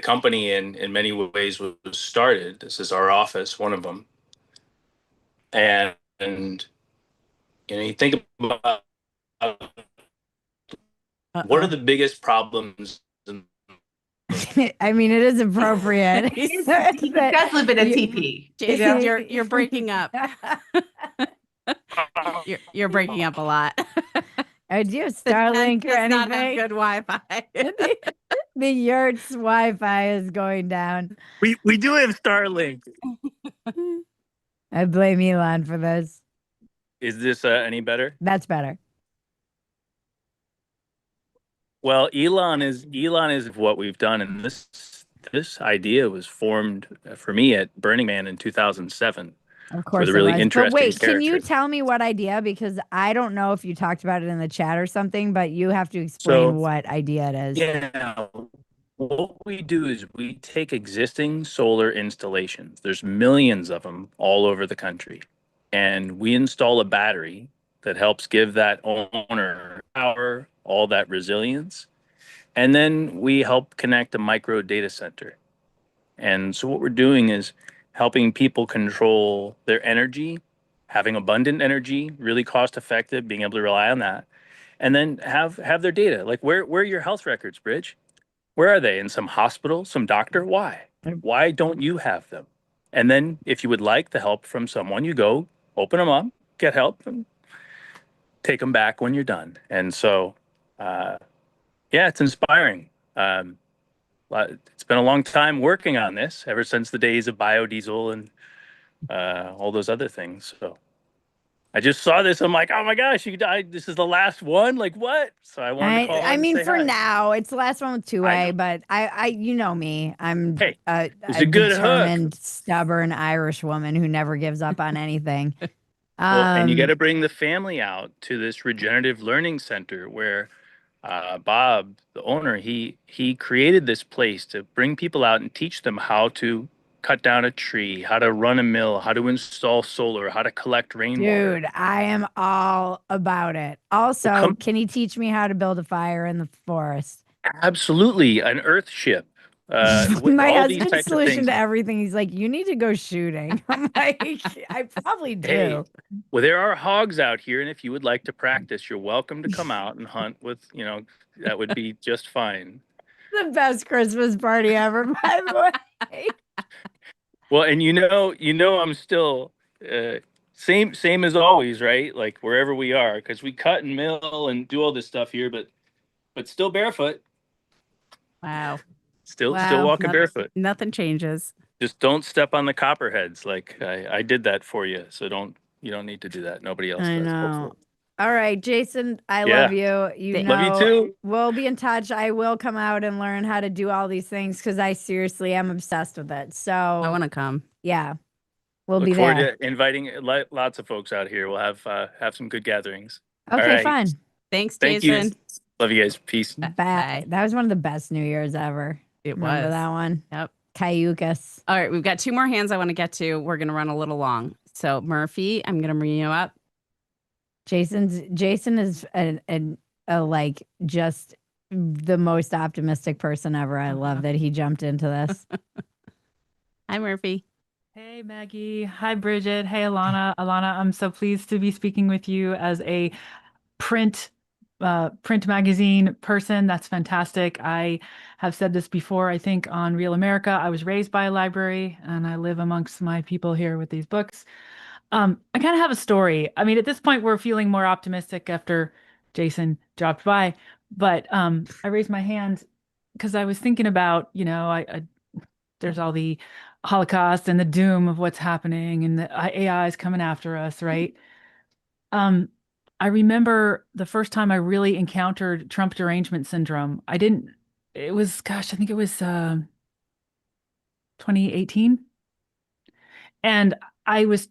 company in many ways was started. This is our office, one of them, and you think about what are the biggest problems in I mean, it is appropriate. He does live in a teepee. Jason, you're breaking up. You're breaking up a lot. Do you have Starlink or Does not have anything? good Wi-Fi. The yurt's Wi-Fi is going down. we do have Starlink. I blame Elon for this. Is this any better? That's better. Well, Elon is what we've done, and this idea was formed for me at Burning Man in 2007. Of course with a it really was. But interesting wait, can you character. tell me what idea? Because I don't know if you talked about it in the chat or something, but you have to explain what idea it is. Yeah, what we do is we take existing solar installations. There's millions of them all over the country, and we install a battery that helps give that owner power, all that resilience, and then we help connect a micro data center. And so what we're doing is helping people control their energy, having abundant energy, really cost effective, being able to rely on that, and then have their data. Like where are your health records, Bridge? Where are they? In some hospital, some doctor? Why? Why don't you have them? And then if you would like the help from someone, you go open them up, get help, and take them back when you're done. And so, yeah, it's inspiring. It's been a long time working on this, ever since the days of biodiesel and all those other things. So I just saw this. I'm like, oh my gosh, you died. This is the last one. Like what? So I wanted to call. I mean, and say for hi. now, it's the last one with 2A, but I, you know me. I'm a it's a good determined, stubborn Irish woman who never gives up on anything. Well, and you got to bring the family out to this regenerative learning center where Bob, the owner, he created this place to bring people out and teach them how to cut down a tree, how to run a mill, how to install solar, how to collect rainwater. Dude, I am all about it. Also, can you teach me how to build a fire in the forest? Absolutely, an earth ship. My all these husband's types of solution things. to everything, he's like, you need to go shooting. I'm like, I probably do. Hey, well, there are hogs out here, and if you would like to practice, you're welcome to come out and hunt with, that would be just fine. The best Christmas party ever, by the way. Well, and I'm still same as always, right? Like wherever we are, because we cut and mill and do all this stuff here, but still barefoot. Wow. Still walking barefoot. Nothing changes. Just don't step on the copperheads. Like I did that for you, so you don't need to do that. Nobody else I does. know. Hopefully. All right, Jason, I love you. You know, love you too. We'll be in touch. I will come out and learn how to do all these things because I seriously am obsessed with it. So I want to come. Yeah, we'll Look be forward there. to inviting lots of folks out here. We'll have some good gatherings. Okay, all right. fine. Thanks, Thank Jason. you. Love you guys. Peace. Bye. That was one of the best New Year's ever. Remember was. that one? Yep. Cayucas. All right, we've got 2 more hands I want to get to. We're going to run a little long. So Murphy, I'm going to bring you up. Jason is a like just the most optimistic person ever. I love that he jumped into this. Hi, Murphy. Hey, Maggie. Hi, Bridget. Hey, Alana. Alana, I'm so pleased to be speaking with you as a print print magazine person. That's fantastic. I have said this before, I think on Real America. I was raised by a library and I live amongst my people here with these books. I kind of have a story. I mean, at this point, we're feeling more optimistic after Jason dropped by, but I raised my hand because I was thinking about, there's all the Holocaust and the doom of what's happening and the AI is coming after us, right? Um, I remember the first time I really encountered Trump derangement syndrome. It was, gosh, I think it was 2018. And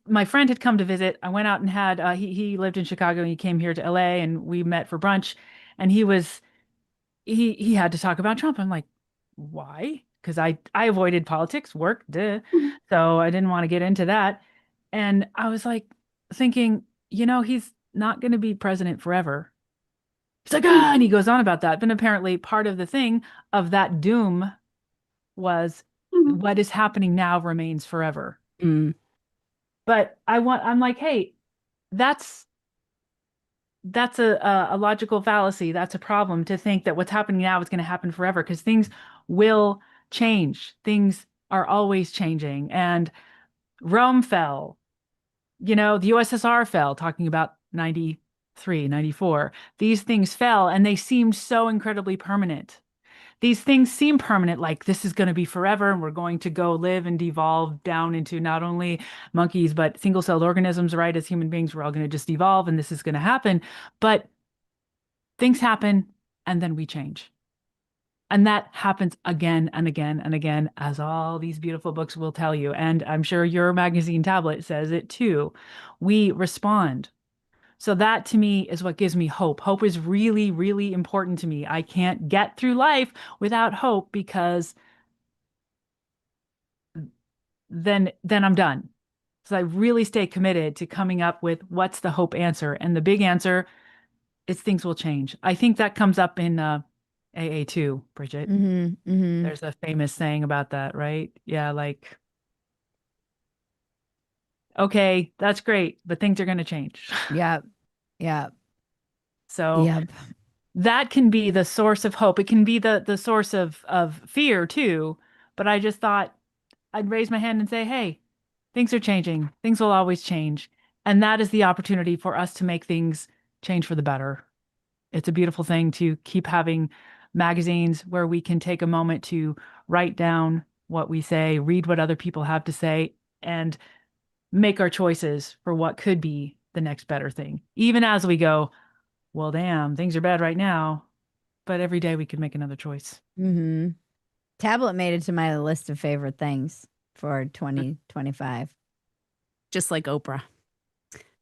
my friend had come to visit. I went out and had, he lived in Chicago and he came here to LA and we met for brunch. And he had to talk about Trump. I'm like, why? Because I avoided politics, work, duh. So I didn't want to get into that. And I was like thinking, he's not going to be president forever. He's like, and he goes on about that. But apparently part of the thing of that doom was what is happening now remains forever. Mm. But I'm like, hey, that's a logical fallacy. That's a problem to think that what's happening now is going to happen forever because things will change. Things are always changing. And Rome fell, the USSR fell, talking about 93, 94. These things fell and they seemed so incredibly permanent. These things seem permanent, like this is going to be forever and we're going to go live and devolve down into not only monkeys, but single-celled organisms, right? As human beings, we're all going to just evolve and this is going to happen. But things happen and then we change. And that happens again and again and again, as all these beautiful books will tell you. And I'm sure your magazine tablet says it too. We respond. So that to me is what gives me hope. Hope is really, really important to me. I can't get through life without hope because then I'm done. So I really stay committed to coming up with what's the hope answer. And the big answer is things will change. I think that comes up in AA too, Bridget. There's a famous saying about that, right? Yeah, like, okay, that's great, but things are going to change. Yep. Yep. So Yep. that can be the source of hope. It can be the source of fear too. But I just thought I'd raise my hand and say, hey, things are changing. Things will always change. And that is the opportunity for us to make things change for the better. It's a beautiful thing to keep having magazines where we can take a moment to write down what we say, read what other people have to say, and make our choices for what could be the next better thing. Even as we go, well, damn, things are bad right now, but every day we could make another choice. Tablet made it to my list of favorite things for 2025. Just like Oprah.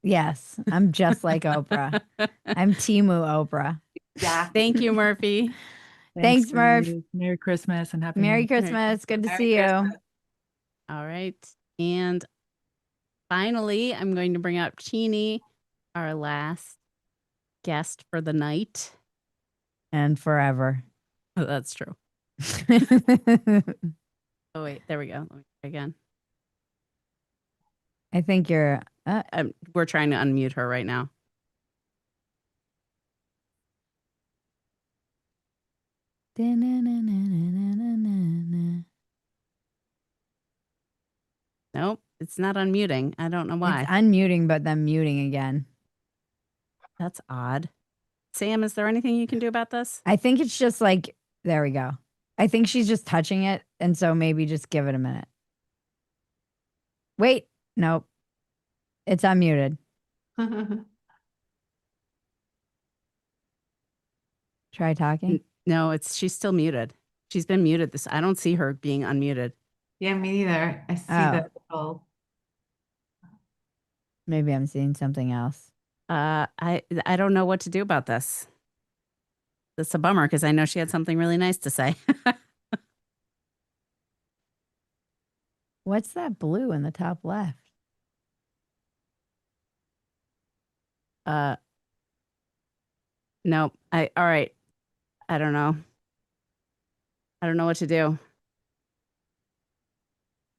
Yes, I'm just like Oprah. I'm Timu Oprah. Yeah. Thank you, Murphy. Thanks, Murph. guys. Merry Christmas and Happy New Merry Year. Christmas. Good to Merry see you. Christmas. All right. And finally, I'm going to bring up Chini, our last guest for the night. And forever. Oh, that's true. Oh, wait. There we go. Let me try again. I think you're. We're trying to unmute her right now. Nope, it's not unmuting. I don't know why. It's unmuting, but then muting again. That's odd. Sam, is there anything you can do about this? I think it's just like, there we go. I think she's just touching it. And so maybe just give it a minute. Wait, nope. It's unmuted. Try talking. No, she's still muted. She's been muted. I don't see her being unmuted. Yeah, me neither. I see Oh. the little. Maybe I'm seeing something else. I don't know what to do about this. It's a bummer because I know she had something really nice to say. What's that blue in the top left? No, all right. I don't know. I don't know what to do.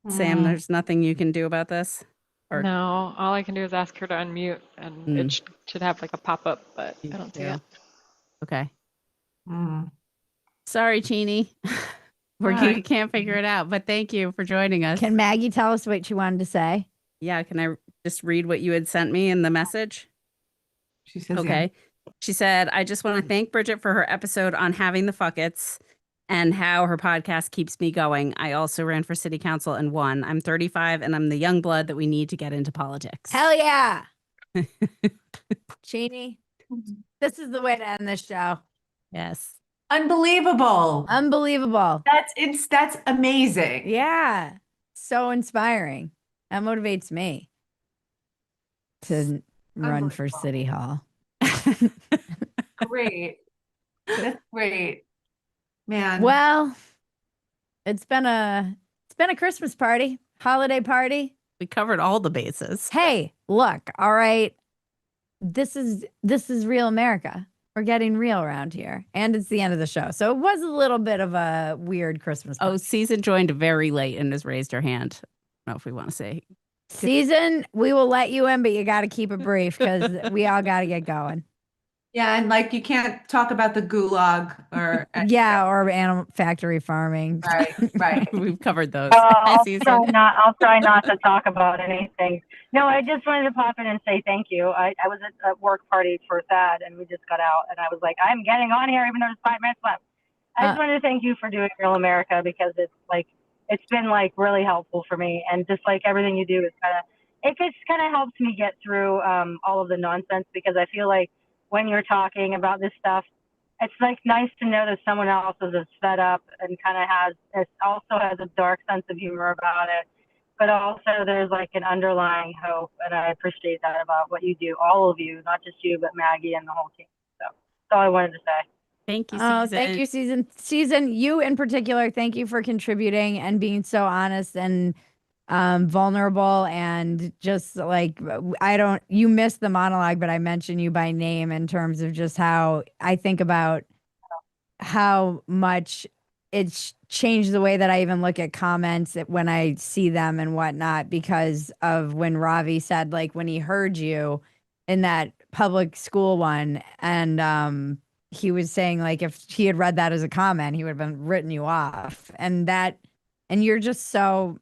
Sam, there's nothing you can do about this? Or No, all I can do is ask her to unmute, and it should have like a pop-up, but I don't see it. Okay. Mm. Sorry, Chini. All You right. can't figure it out, but thank you for joining us. Can Maggie tell us what she wanted to say? Yeah, can I just read what you had sent me in the message? She says, Okay. She said, I just want to thank Bridget for her episode on having the fuckets and how her podcast keeps me going. I also ran for city council and won. I'm 35 and I'm the young blood that we need to get into politics. Hell yeah. Cheney, this is the way to end this show. Yes. Unbelievable. Unbelievable. That's amazing. Yeah. So inspiring. That motivates me to run for city hall. Great. That's great. Man. Well, it's been a Christmas party, holiday party. We covered all the bases. Hey, look, all right. This is real America. We're getting real around here. And it's the end of the show. So it was a little bit of a weird Christmas party. Oh, Season joined very late and has raised her hand. I don't know if we want to say. Season, we will let you in, but you got to keep it brief because we all got to get going. Yeah, and like you can't talk about the gulag or Yeah, or animal factory farming. right. We've covered those. I'll Season. try not to talk about anything. No, I just wanted to pop in and say thank you. I was at a work party for Thad, and we just got out, and I was like, I'm getting on here even though there's 5 minutes left. I just wanted to thank you for doing Real America because it's been like really helpful for me, and just like everything you do is it just kind of helps me get through all of the nonsense, because I feel like when you're talking about this stuff, it's like nice to know that someone else is as fed up and kind of also has a dark sense of humor about it, but also there's like an underlying hope, and I appreciate that about what you do, all of you, not just you, but Maggie and the whole team. So that's all I wanted to say. Thank you, Season. Thank you, Season. You in particular, thank you for contributing and being so honest and vulnerable, and just like you missed the monologue, but I mentioned you by name in terms of just how I think about how much it's changed the way that I even look at comments when I see them and whatnot, because of when Ravi said, like, when he heard you in that public school one, and he was saying, like, if he had read that as a comment, he would have been written you off, and you're just so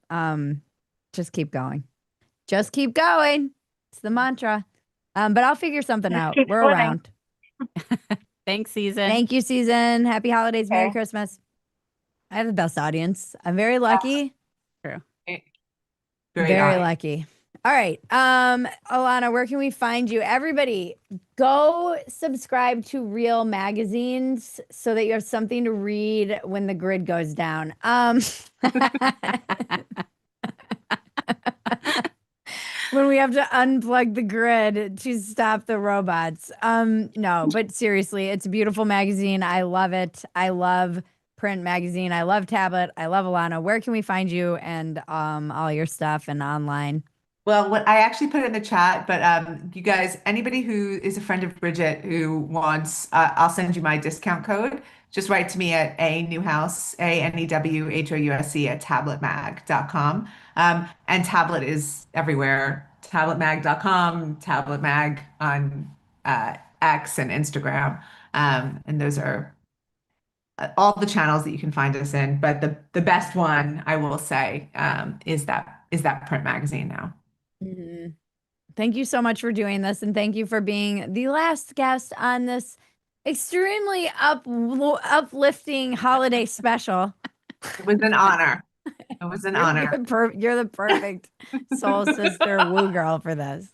just keep going. Just keep going. It's the mantra. But I'll figure something out. We're around. Thanks, Season. Thank you, Season. Happy holidays. Merry Christmas. I have the best audience. I'm very lucky. True. Very lucky. All right. Alana, where can we find you? Everybody, go subscribe to Real Magazines so that you have something to read when the grid goes down. When we have to unplug the grid to stop the robots. No, but seriously, it's a beautiful magazine. I love it. I love print magazine. I love tablet. I love Alana. Where can we find you and all your stuff and online? Well, what I actually put it in the chat, but you guys, anybody who is a friend of Bridget who wants, I'll send you my discount code. Just write to me at Newhouse, ANEWHOUSE @tabletmag.com. And tablet is everywhere. Tabletmag.com, tabletmag on X and Instagram. And those are all the channels that you can find us in. But the best one, I will say, is that print magazine now. Mm-hmm. Thank you so much for doing this, and thank you for being the last guest on this extremely uplifting holiday special. It was an honor. It was an honor. You're the perfect soul sister woo girl for this.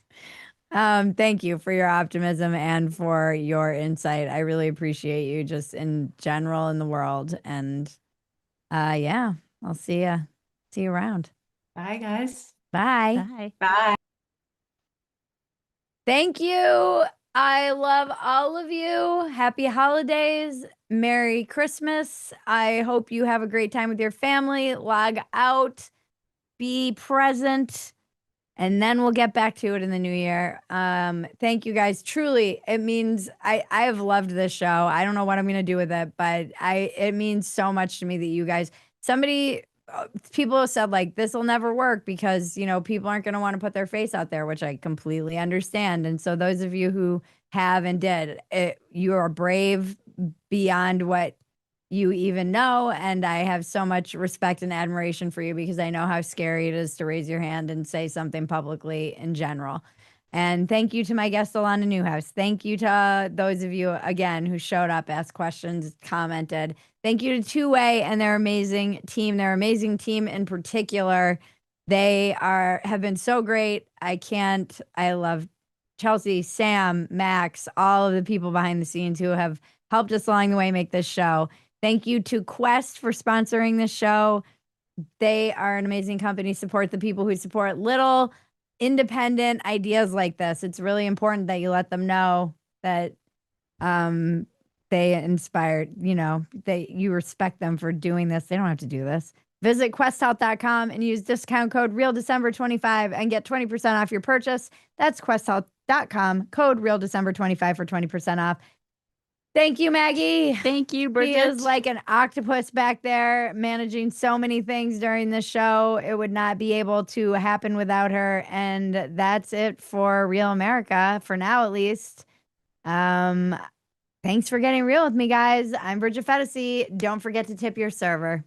Thank you for your optimism and for your insight. I really appreciate you just in general in the world. And yeah, I'll see you around. Bye, guys. Bye. Bye. Bye. Thank you. I love all of you. Happy holidays. Merry Christmas. I hope you have a great time with your family. Log out. Be present. And then we'll get back to it in the new year. Thank you guys. Truly, it means I have loved this show. I don't know what I'm going to do with it, but it means so much to me that you guys, somebody people have said like this will never work because people aren't going to want to put their face out there, which I completely understand. And so those of you who have and did it, you are brave beyond what you even know, and I have so much respect and admiration for you because I know how scary it is to raise your hand and say something publicly in general. And thank you to my guest, Alana Newhouse. Thank you to those of you, again, who showed up, asked questions, commented. Thank you to Two Way and their amazing team. Their amazing team in particular. They have been so great. I love Chelsea, Sam, Max, all of the people behind the scenes who have helped us along the way make this show. Thank you to Quest for sponsoring this show. They are an amazing company. Support the people who support little independent ideas like this. It's really important that you let them know that they inspired, that you respect them for doing this. They don't have to do this. Visit questhealth.com and use discount code RealDecember25 and get 20% off your purchase. That's questhealth.com, code RealDecember25 for 20% off. Thank you, Maggie. Thank you, Bridget. She is like an octopus back there managing so many things during the show. It would not be able to happen without her. And that's it for Real America, for now at least. Thanks for getting real with me, guys. I'm Bridget Phetasy. Don't forget to tip your server.